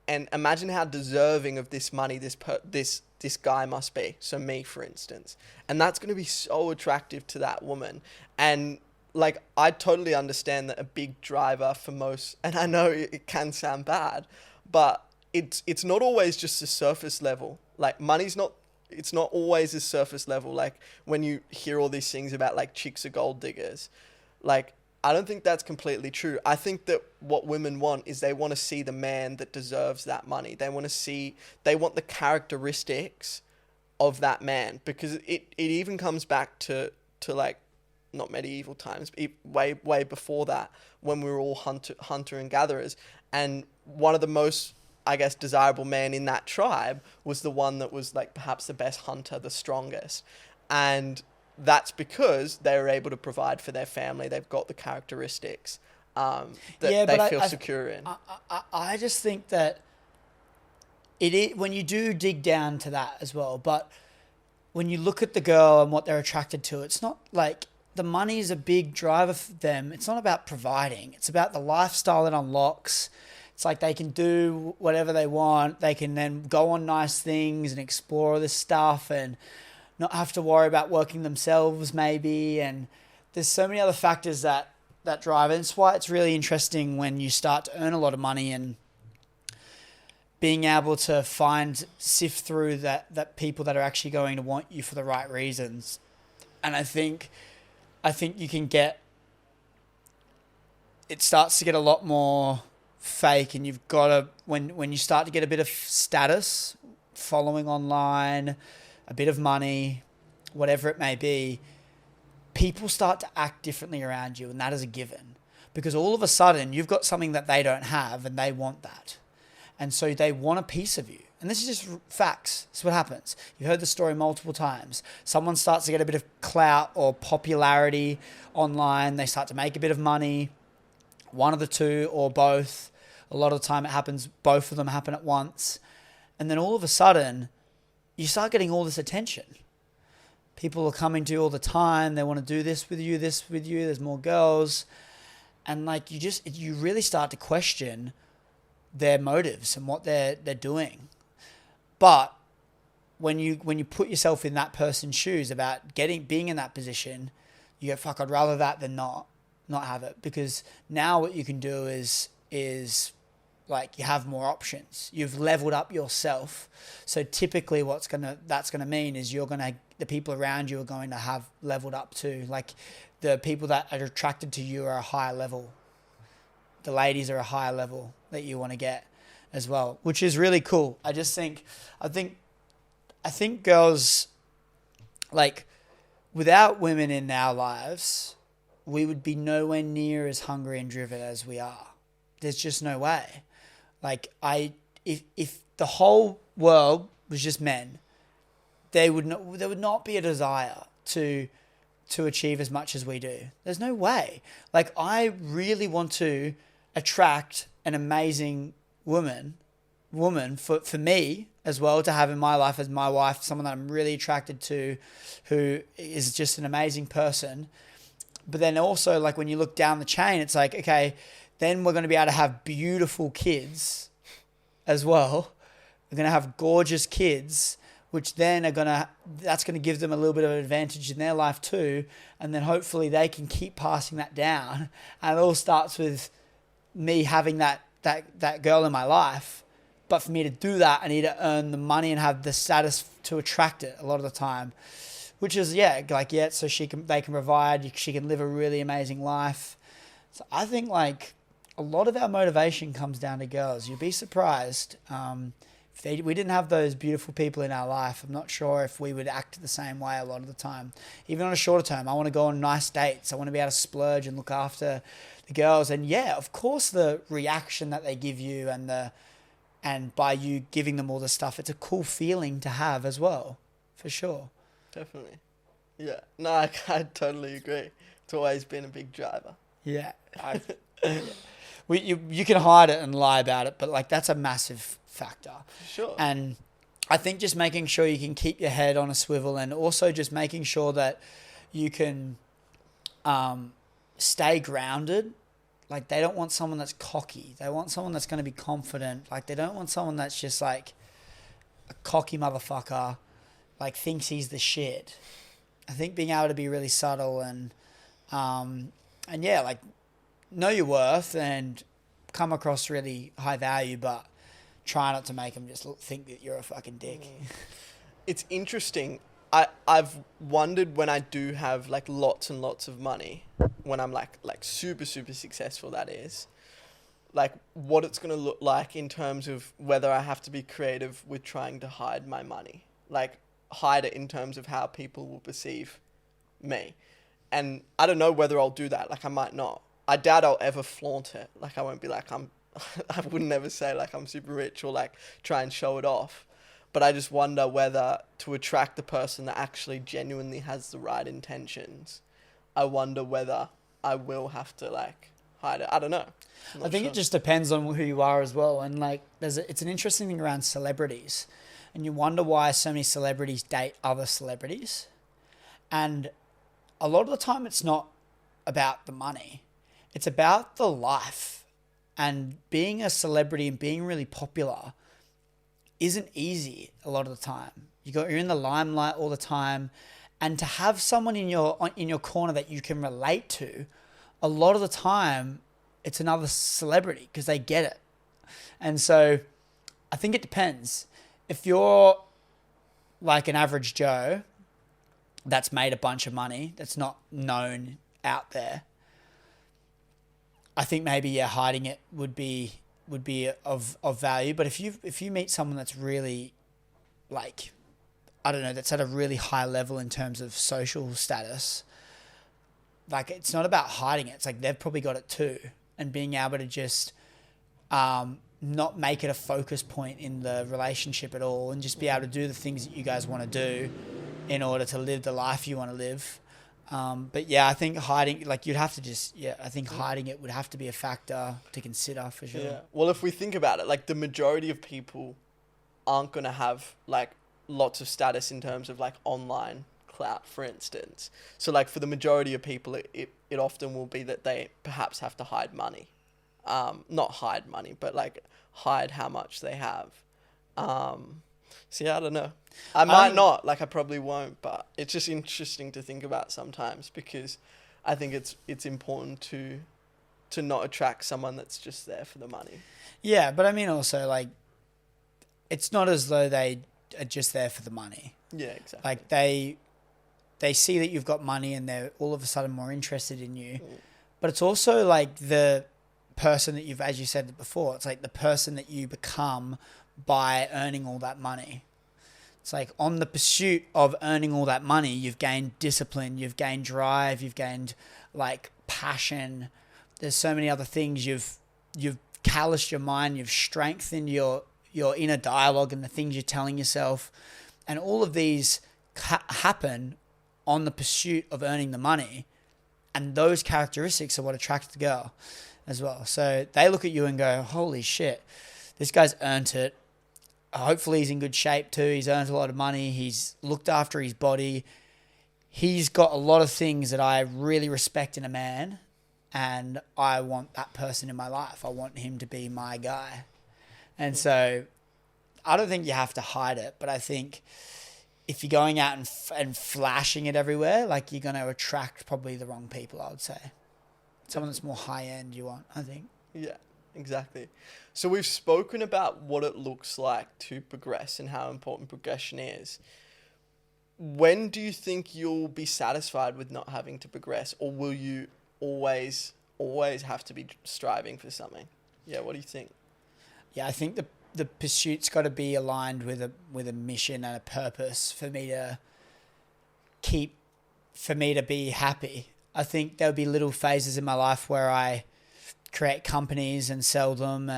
and imagine how deserving of this money this guy must be. So me, for instance. And that's going to be so attractive to that woman. And like, I totally understand that a big driver for most, and I know it can sound bad, but it's not always just a surface level. Like, it's not always a surface level. Like, when you hear all these things about like chicks are gold diggers, like, I don't think that's completely true. I think that what women want is they want to see the man that deserves that money. They want the characteristics of that man, because it even comes back to like, not medieval times, way before that, when we were all hunter and gatherers. And one of the most, I guess, desirable men in that tribe was the one that was like perhaps the best hunter, the strongest. And that's because they were able to provide for their family. They've got the characteristics that they feel secure in. I just think that when you do dig down to that as well, but when you look at the girl and what they're attracted to, it's not like the money is a big driver for them. It's not about providing. It's about the lifestyle it unlocks. It's like they can do whatever they want. They can then go on nice things and explore all this stuff and not have to worry about working themselves maybe. And there's so many other factors that drive it. And it's why it's really interesting when you start to earn a lot of money and being able to sift through that people that are actually going to want you for the right reasons. And I think you can it starts to get a lot more fake, and you've got to, when you start to get a bit of status, following online, a bit of money, whatever it may be, people start to act differently around you, and that is a given. Because all of a sudden, you've got something that they don't have, and they want that. And so they want a piece of you. And this is just facts. This is what happens. You've heard the story multiple times. Someone starts to get a bit of clout or popularity online. They start to make a bit of money. One of the two or both. A lot of the time it happens, both of them happen at once. And then all of a sudden, you start getting all this attention. People are coming to you all the time. They want to do this with you. There's more girls. And like, you really start to question their motives and what they're doing. But when you put yourself in that person's shoes about being in that position, you go, fuck, I'd rather that than not have it. Because now what you can do is like, you have more options. You've leveled up yourself. So typically that's gonna mean is the people around you are going to have leveled up too. Like, the people that are attracted to you are a higher level. The ladies are a higher level that you want to get as well, which is really cool. I think girls, like, without women in our lives, we would be nowhere near as hungry and driven as we are. There's just no way. Like, if the whole world was just men, there would not be a desire to achieve as much as we do. There's no way. Like, I really want to attract an amazing woman for me as well, to have in my life as my wife, someone that I'm really attracted to, who is just an amazing person. But then also, like, when you look down the chain, it's like, okay, then we're going to be able to have beautiful kids as well. We're going to have gorgeous kids, which then that's going to give them a little bit of an advantage in their life too. And then hopefully they can keep passing that down. And it all starts with me having that girl in my life. But for me to do that, I need to earn the money and have the status to attract it a lot of the time, which is so they can provide, she can live a really amazing life. So I think like a lot of our motivation comes down to girls. You'd be surprised. If we didn't have those beautiful people in our life, I'm not sure if we would act the same way a lot of the time. Even on a shorter term, I want to go on nice dates. I want to be able to splurge and look after the girls. And yeah, of course, the reaction that they give you and by you giving them all the stuff, it's a cool feeling to have as well, for sure. Definitely. Yeah. No, I totally agree. It's always been a big driver. Yeah. You can hide it and lie about it, but like that's a massive factor. Sure. And I think just making sure you can keep your head on a swivel, and also just making sure that you can stay grounded. Like they don't want someone that's cocky. They want someone that's going to be confident. Like they don't want someone that's just like a cocky motherfucker, like thinks he's the shit. I think being able to be really subtle and yeah, like know your worth and come across really high value, but try not to make them just think that you're a fucking dick. It's interesting. I've wondered when I do have like lots and lots of money, when I'm like super, super successful, that is, like what it's going to look like in terms of whether I have to be creative with trying to hide my money, like hide it in terms of how people will perceive me. And I don't know whether I'll do that. Like I might not. I doubt I'll ever flaunt it. Like I won't be like I wouldn't ever say like I'm super rich or like try and show it off. But I just wonder whether to attract the person that actually genuinely has the right intentions, I wonder whether I will have to like hide it. I don't know. I think it just depends on who you are as well. And like it's an interesting thing around celebrities. And you wonder why so many celebrities date other celebrities. And a lot of the time it's not about the money. It's about the life. And being a celebrity and being really popular isn't easy a lot of the time. You're in the limelight all the time. And to have someone in your corner that you can relate to, a lot of the time it's another celebrity because they get it. And so I think it depends. If you're like an average Joe that's made a bunch of money, that's not known out there, I think maybe hiding it would be of value. But if you meet someone that's really like, I don't know, that's at a really high level in terms of social status, like it's not about hiding it. It's like they've probably got it too, and being able to just not make it a focus point in the relationship at all, and just be able to do the things that you guys want to do in order to live the life you want to live. But yeah, I think hiding, like you'd have to just, I think hiding it would have to be a factor to consider for sure. Yeah. Well, if we think about it, like the majority of people aren't going to have like lots of status in terms of like online clout, for instance. So like for the majority of people, it often will be that they perhaps have to hide money. Not hide money, but like hide how much they have. So yeah, I don't know. I might not, like I probably won't, but it's just interesting to think about sometimes, because I think it's important to not attract someone that's just there for the money. Yeah, but I mean also like it's not as though they are just there for the money. Yeah, exactly. Like they see that you've got money and they're all of a sudden more interested in you. But it's also like the person that you've, as you said before, it's like the person that you become by earning all that money. It's like on the pursuit of earning all that money, you've gained discipline, you've gained drive, you've gained like passion. There's so many other things. You've calloused your mind, you've strengthened your inner dialogue and the things you're telling yourself. And all of these happen on the pursuit of earning the money. And those characteristics are what attracts the girl as well. So they look at you and go, holy shit, this guy's earned it. Hopefully he's in good shape too. He's earned a lot of money. He's looked after his body. He's got a lot of things that I really respect in a man, and I want that person in my life. I want him to be my guy. And so I don't think you have to hide it, but I think if you're going out and flashing it everywhere, like you're going to attract probably the wrong people, I would say. Someone that's more high end you want, I think. Yeah, exactly. So we've spoken about what it looks like to progress and how important progression is. when do you think you'll be satisfied with not having to progress, or will you always have to be striving for something? Yeah, what do you think? Yeah, I think the pursuit's got to be aligned with a mission and a purpose for me to be happy. I think there'll be little phases in my life where I create companies and sell them,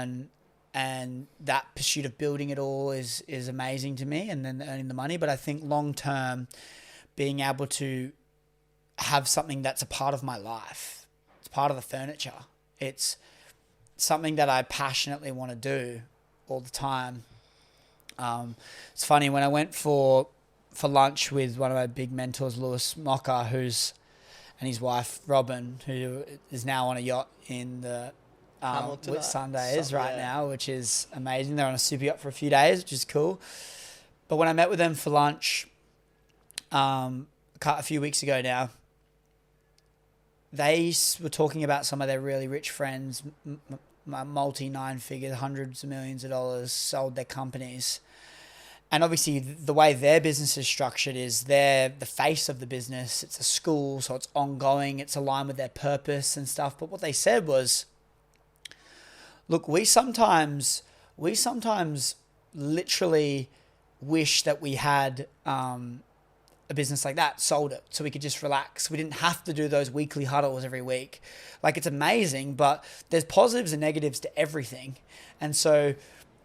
and that pursuit of building it all is amazing to me, and then earning the money. But I think long term, being able to have something that's a part of my life, it's part of the furniture. It's something that I passionately want to do all the time. It's funny, when I went for lunch with one of my big mentors, Lewis Mocker, and his wife Robin, who is now on a yacht in the Whitsundays right now, which is amazing. They're on a super yacht for a few days, which is cool. But when I met with them for lunch a few weeks ago now, they were talking about some of their really rich friends, multi-nine-figure, hundreds of millions of dollars, sold their companies. And obviously the way their business is structured is they're the face of the business. It's a school, so it's ongoing. It's aligned with their purpose and stuff. But what they said was, look, we sometimes literally wish that we had a business like that, sold it, so we could just relax. We didn't have to do those weekly huddles every week. Like, it's amazing, but there's positives and negatives to everything. And so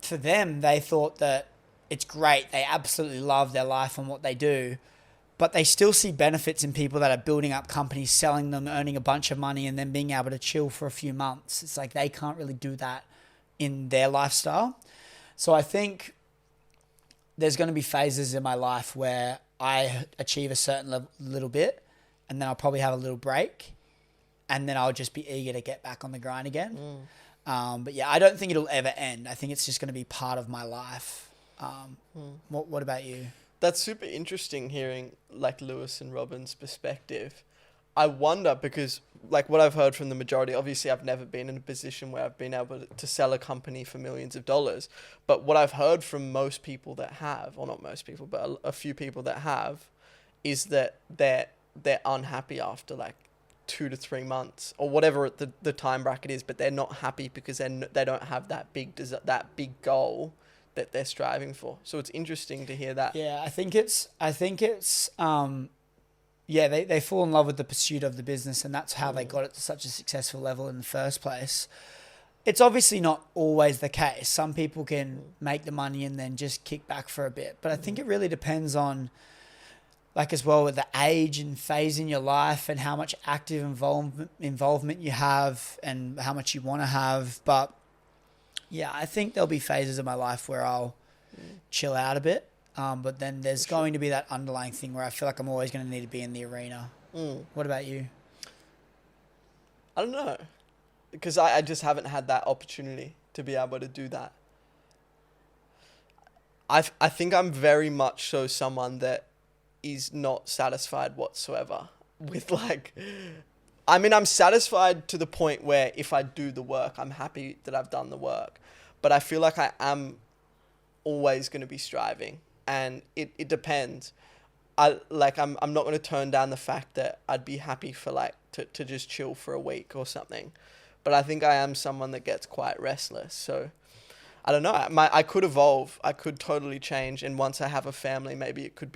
for them, they thought that it's great. They absolutely love their life and what they do, but they still see benefits in people that are building up companies, selling them, earning a bunch of money, and then being able to chill for a few months. It's like they can't really do that in their lifestyle. So I think there's going to be phases in my life where I achieve a certain little bit, and then I'll probably have a little break, and then I'll just be eager to get back on the grind again. But yeah, I don't think it'll ever end. I think it's just going to be part of my life. What about you? That's super interesting hearing like Lewis and Robin's perspective. I wonder, because like what I've heard from the majority, obviously I've never been in a position where I've been able to sell a company for millions of dollars. But what I've heard from most people that have, or not most people, but a few people that have, is that they're unhappy after like 2 to 3 months or whatever the time bracket is, but they're not happy because they don't have that big goal that they're striving for. So it's interesting to hear that. Yeah, I think it's they fall in love with the pursuit of the business, and that's how they got it to such a successful level in the first place. It's obviously not always the case. Some people can make the money and then just kick back for a bit. But I think it really depends on, like, as well, with the age and phase in your life and how much active involvement you have and how much you want to have. But yeah, I think there'll be phases of my life where I'll chill out a bit. But then there's going to be that underlying thing where I feel like I'm always going to need to be in the arena. What about you? I don't know. Because I just haven't had that opportunity to be able to do that. I think I'm very much so someone that is not satisfied whatsoever with I'm satisfied to the point where if I do the work, I'm happy that I've done the work. But I feel like I am always going to be striving. And it depends. I'm not going to turn down the fact that I'd be happy for to just chill for a week or something. But I think I am someone that gets quite restless. So I don't know. I could evolve. I could totally change. And once I have a family, maybe I could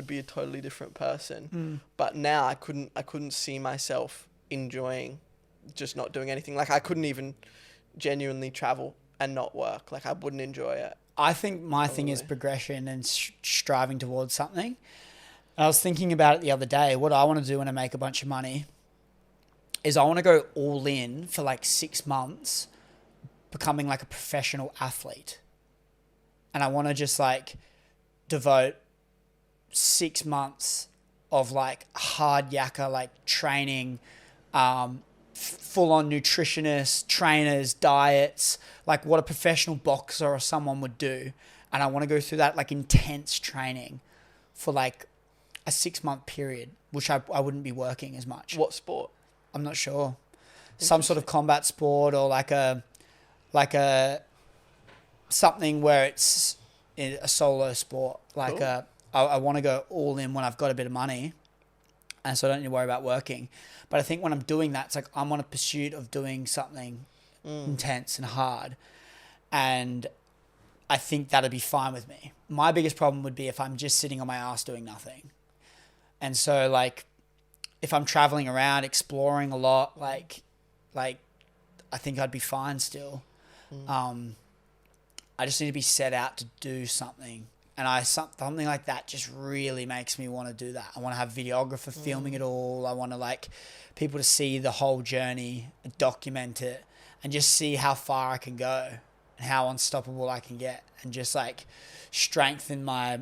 be a totally different person. But now I couldn't see myself enjoying just not doing anything. Like, I couldn't even genuinely travel and not work. Like, I wouldn't enjoy it. I think my thing is progression and striving towards something. I was thinking about it the other day. What I want to do when I make a bunch of money is I want to go all in for 6 months, becoming a professional athlete. And I want to just devote 6 months of hard yakka, training, full-on nutritionists, trainers, diets, what a professional boxer or someone would do. And I want to go through that intense training for a 6 month period, which I wouldn't be working as much. What sport? I'm not sure. Some sort of combat sport, or a something where it's a solo sport, Cool. I want to go all in when I've got a bit of money, and so I don't need to worry about working. But I think when I'm doing that, it's like I'm on a pursuit of doing something intense and hard, and I think that'd be fine with me. My biggest problem would be if I'm just sitting on my ass doing nothing. And so like if I'm traveling around exploring a lot, like I think I'd be fine still. I just need to be set out to do something, and something like that just really makes me want to do that. I want to have videographer filming it all. I want to like people to see the whole journey, document it, and just see how far I can go and how unstoppable I can get, and just like strengthen my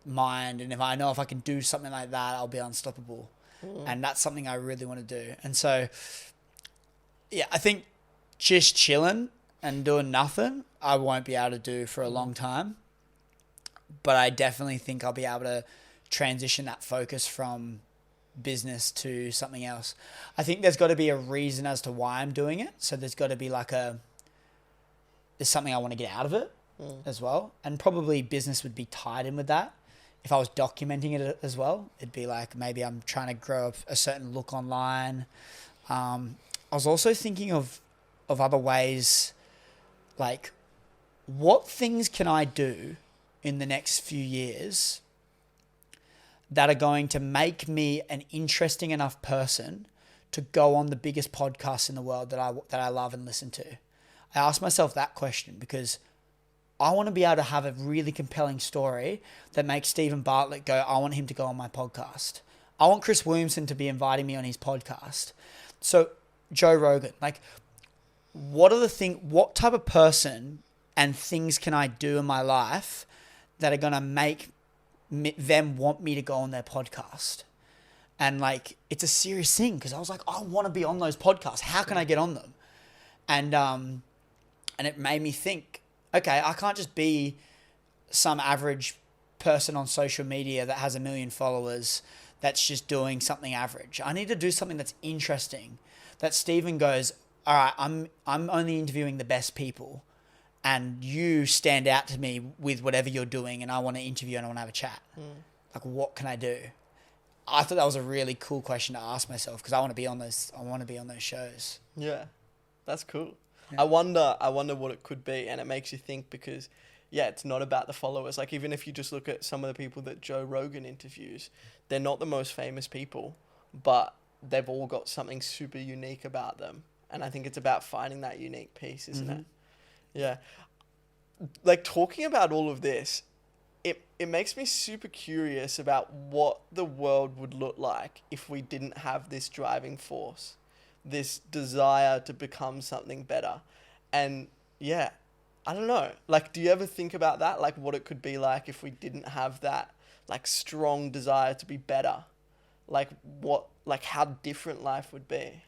mind. And if I know if I can do something like that, I'll be unstoppable. And that's something I really want to do. And so, yeah, I think just chilling and doing nothing, I won't be able to do for a long time. But I definitely think I'll be able to transition that focus from business to something else. I think there's got to be a reason as to why I'm doing it. So there's got to be like there's something I want to get out of it as well. And probably business would be tied in with that. If I was documenting it as well, it'd be like maybe I'm trying to grow a certain look online. I was also thinking of other ways, like what things can I do in the next few years that are going to make me an interesting enough person to go on the biggest podcast in the world that I love and listen to. I asked myself that question because I want to be able to have a really compelling story that makes Stephen Bartlett go, I want him to go on my podcast. I want Chris Williamson to be inviting me on his podcast. So Joe Rogan, like what type of person and things can I do in my life that are going to make them want me to go on their podcast? And like, it's a serious thing because I was like, I want to be on those podcasts. How can I get on them? And it made me think, okay, I can't just be some average person on social media that has 1 million followers that's just doing something average. I need to do something that's interesting, that Stephen goes, all right, I'm only interviewing the best people and you stand out to me with whatever you're doing and I want to interview and I want to have a chat. Like, what can I do? I thought that was a really cool question to ask myself because I want to be on those shows. Yeah, that's cool. Yeah. I wonder what it could be, and it makes you think because, yeah, it's not about the followers. Like, even if you just look at some of the people that Joe Rogan interviews, they're not the most famous people, but they've all got something super unique about them. And I think it's about finding that unique piece, isn't it? Yeah. Like, talking about all of this, it makes me super curious about what the world would look like if we didn't have this driving force, this desire to become something better. And yeah, I don't know. Like, do you ever think about that? Like, what it could be like if we didn't have that, like, strong desire to be better? Like, how different life would be?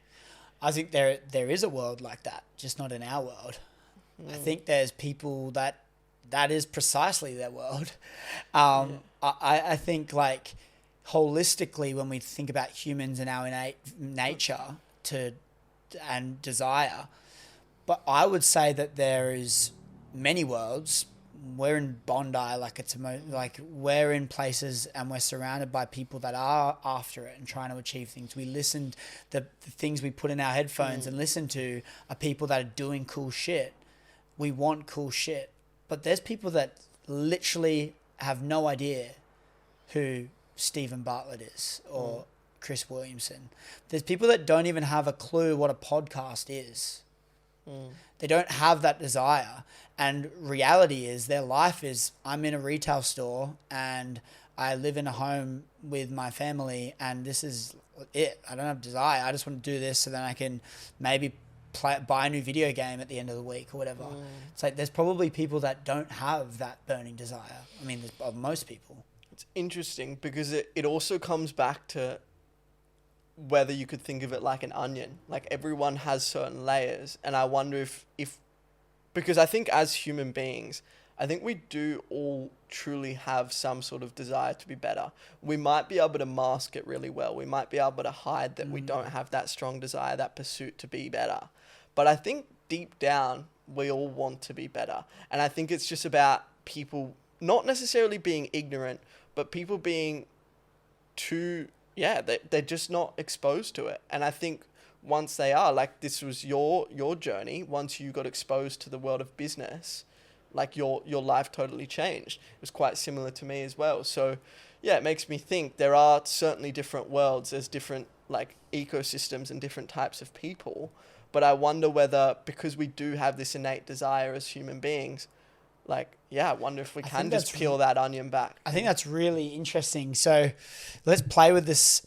I think there is a world like that, just not in our world. I think there's people that is precisely their world. I think, like, holistically, when we think about humans and our innate nature and desire, but I would say that there is many worlds. We're in Bondi, like we're in places and we're surrounded by people that are after it and trying to achieve things. We listen, the things we put in our headphones and listen to are people that are doing cool shit. We want cool shit, but there's people that literally have no idea who Stephen Bartlett is or Chris Williamson. There's people that don't even have a clue what a podcast is. They don't have that desire. And reality is their life is, I'm in a retail store and I live in a home with my family and this is it. I don't have desire. I just want to do this so then I can maybe buy a new video game at the end of the week or whatever. It's like there's probably people that don't have that burning desire. I mean, most people. It's interesting because it also comes back to whether you could think of it like an onion. Like, everyone has certain layers, and I wonder if because I think as human beings, I think we do all truly have some sort of desire to be better. We might be able to mask it really well. We might be able to hide that we don't have that strong desire, that pursuit to be better. But I think deep down, we all want to be better. And I think it's just about people not necessarily being ignorant, but people being too, they're just not exposed to it. And I think once they are, like, this was your journey, once you got exposed to the world of business, like your life totally changed. It was quite similar to me as well. So yeah, it makes me think there are certainly different worlds, there's different like ecosystems and different types of people. But I wonder whether, because we do have this innate desire as human beings, like, I wonder if we can just peel that onion back. I think that's really interesting. So let's play with this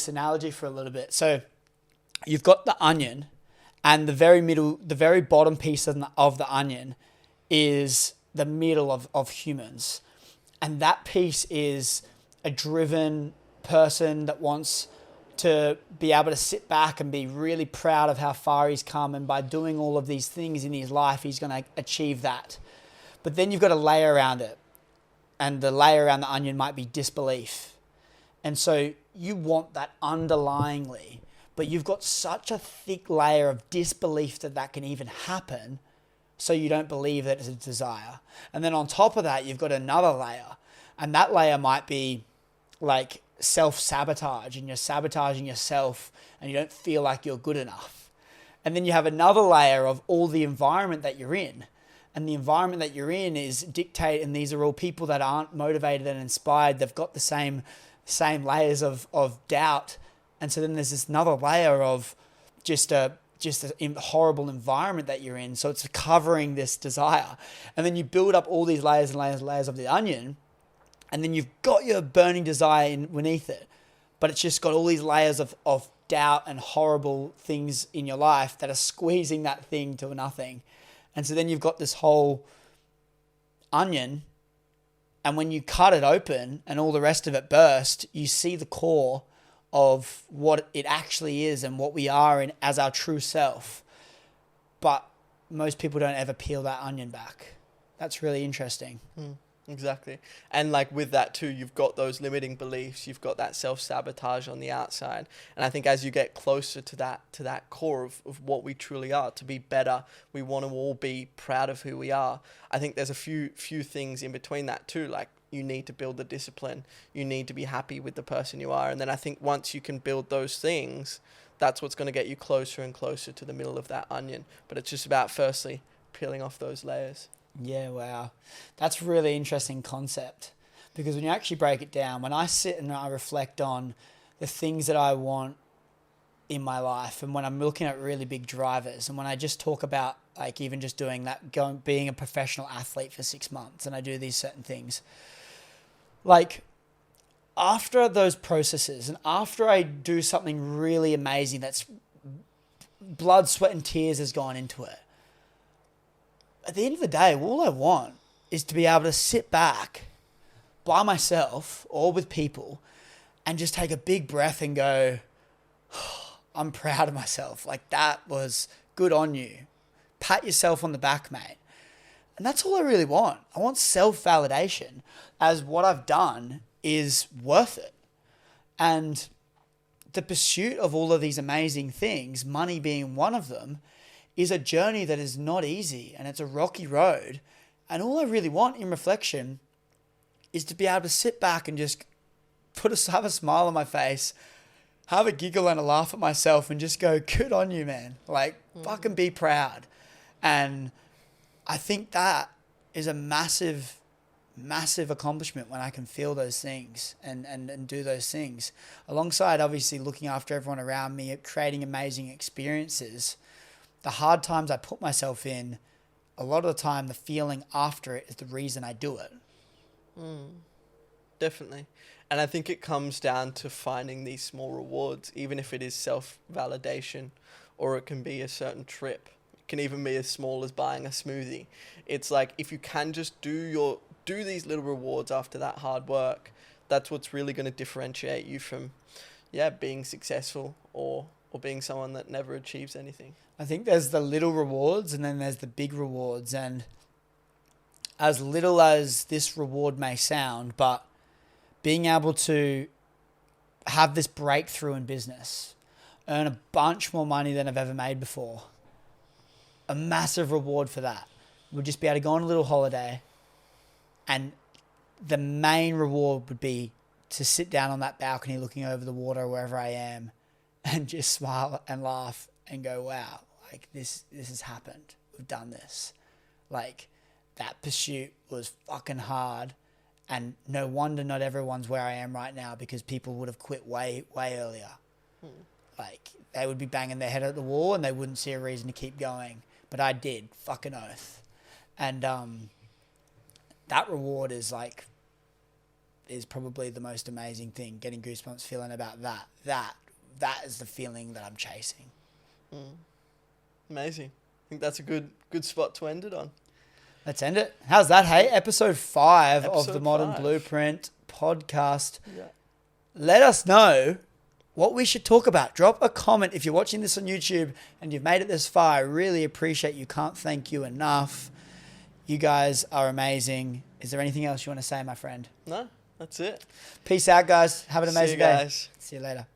analogy for a little bit. So you've got the onion, and the very bottom piece of the onion is the middle of humans. And that piece is a driven person that wants to be able to sit back and be really proud of how far he's come. And by doing all of these things in his life, he's going to achieve that. But then you've got a layer around it. And the layer around the onion might be disbelief. And so you want that underlyingly, but you've got such a thick layer of disbelief that can even happen, so you don't believe that it's a desire. And then on top of that, you've got another layer. And that layer might be like self-sabotage, and you're sabotaging yourself and you don't feel like you're good enough. And then you have another layer of all the environment that you're in. And the environment that you're in is dictate, and these are all people that aren't motivated and inspired. They've got the same layers of doubt. And so then there's this another layer of just a horrible environment that you're in. So it's covering this desire. And then you build up all these layers and layers and layers of the onion. And then you've got your burning desire beneath it. But it's just got all these layers of doubt and horrible things in your life that are squeezing that thing to nothing. And so then you've got this whole onion. And when you cut it open and all the rest of it burst, you see the core of what it actually is and what we are in as our true self. But most people don't ever peel that onion back. That's really interesting. Exactly. And like with that too, you've got those limiting beliefs, you've got that self-sabotage on the outside. And I think as you get closer to that core of what we truly are, to be better, we want to all be proud of who we are. I think there's a few things in between that too, like you need to build the discipline, you need to be happy with the person you are. And then I think once you can build those things, that's what's going to get you closer and closer to the middle of that onion. But it's just about firstly peeling off those layers. Yeah, wow. That's a really interesting concept, because when you actually break it down, when I sit and I reflect on the things that I want in my life, and when I'm looking at really big drivers, and when I just talk about like even just doing that, being a professional athlete for 6 months, and I do these certain things, like after those processes and after I do something really amazing that's blood, sweat and tears has gone into it, at the end of the day, all I want is to be able to sit back by myself or with people and just take a big breath and go, oh, I'm proud of myself. Like, that was good on you. Pat yourself on the back, mate. And that's all I really want. I want self-validation as what I've done is worth it. And the pursuit of all of these amazing things, money being one of them, is a journey that is not easy, and it's a rocky road. And all I really want in reflection is to be able to sit back and just have a smile on my face, have a giggle and a laugh at myself and just go, good on you, man. Like, fucking be proud. And I think that is a massive, massive accomplishment when I can feel those things and do those things. Alongside, obviously, looking after everyone around me, creating amazing experiences. The hard times I put myself in, a lot of the time, the feeling after it is the reason I do it. Definitely. And I think it comes down to finding these small rewards, even if it is self-validation, or it can be a certain trip. It can even be as small as buying a smoothie. It's like, if you can just do these little rewards after that hard work, that's what's really going to differentiate you from, being successful or being someone that never achieves anything. I think there's the little rewards and then there's the big rewards. And as little as this reward may sound, but being able to have this breakthrough in business, earn a bunch more money than I've ever made before, a massive reward for that would just be able to go on a little holiday and the main reward would be to sit down on that balcony looking over the water wherever I am and just smile and laugh and go, wow, like this has happened. We've done this. Like that pursuit was fucking hard, and no wonder not everyone's where I am right now, because people would have quit way earlier. Like they would be banging their head at the wall and they wouldn't see a reason to keep going. But I did, fucking oath. And that reward is probably the most amazing thing. Getting goosebumps feeling about that. That is the feeling that I'm chasing. Amazing. I think that's a good spot to end it on. Let's end it. How's that, hey? Episode 5 of the Modern 5. Blueprint podcast. Yeah. Let us know what we should talk about. Drop a comment if you're watching this on YouTube and you've made it this far. I really appreciate you. Can't thank you enough. You guys are amazing. Is there anything else you want to say, my friend? No, that's it. Peace out, guys. Have an amazing day. See you guys. See you later.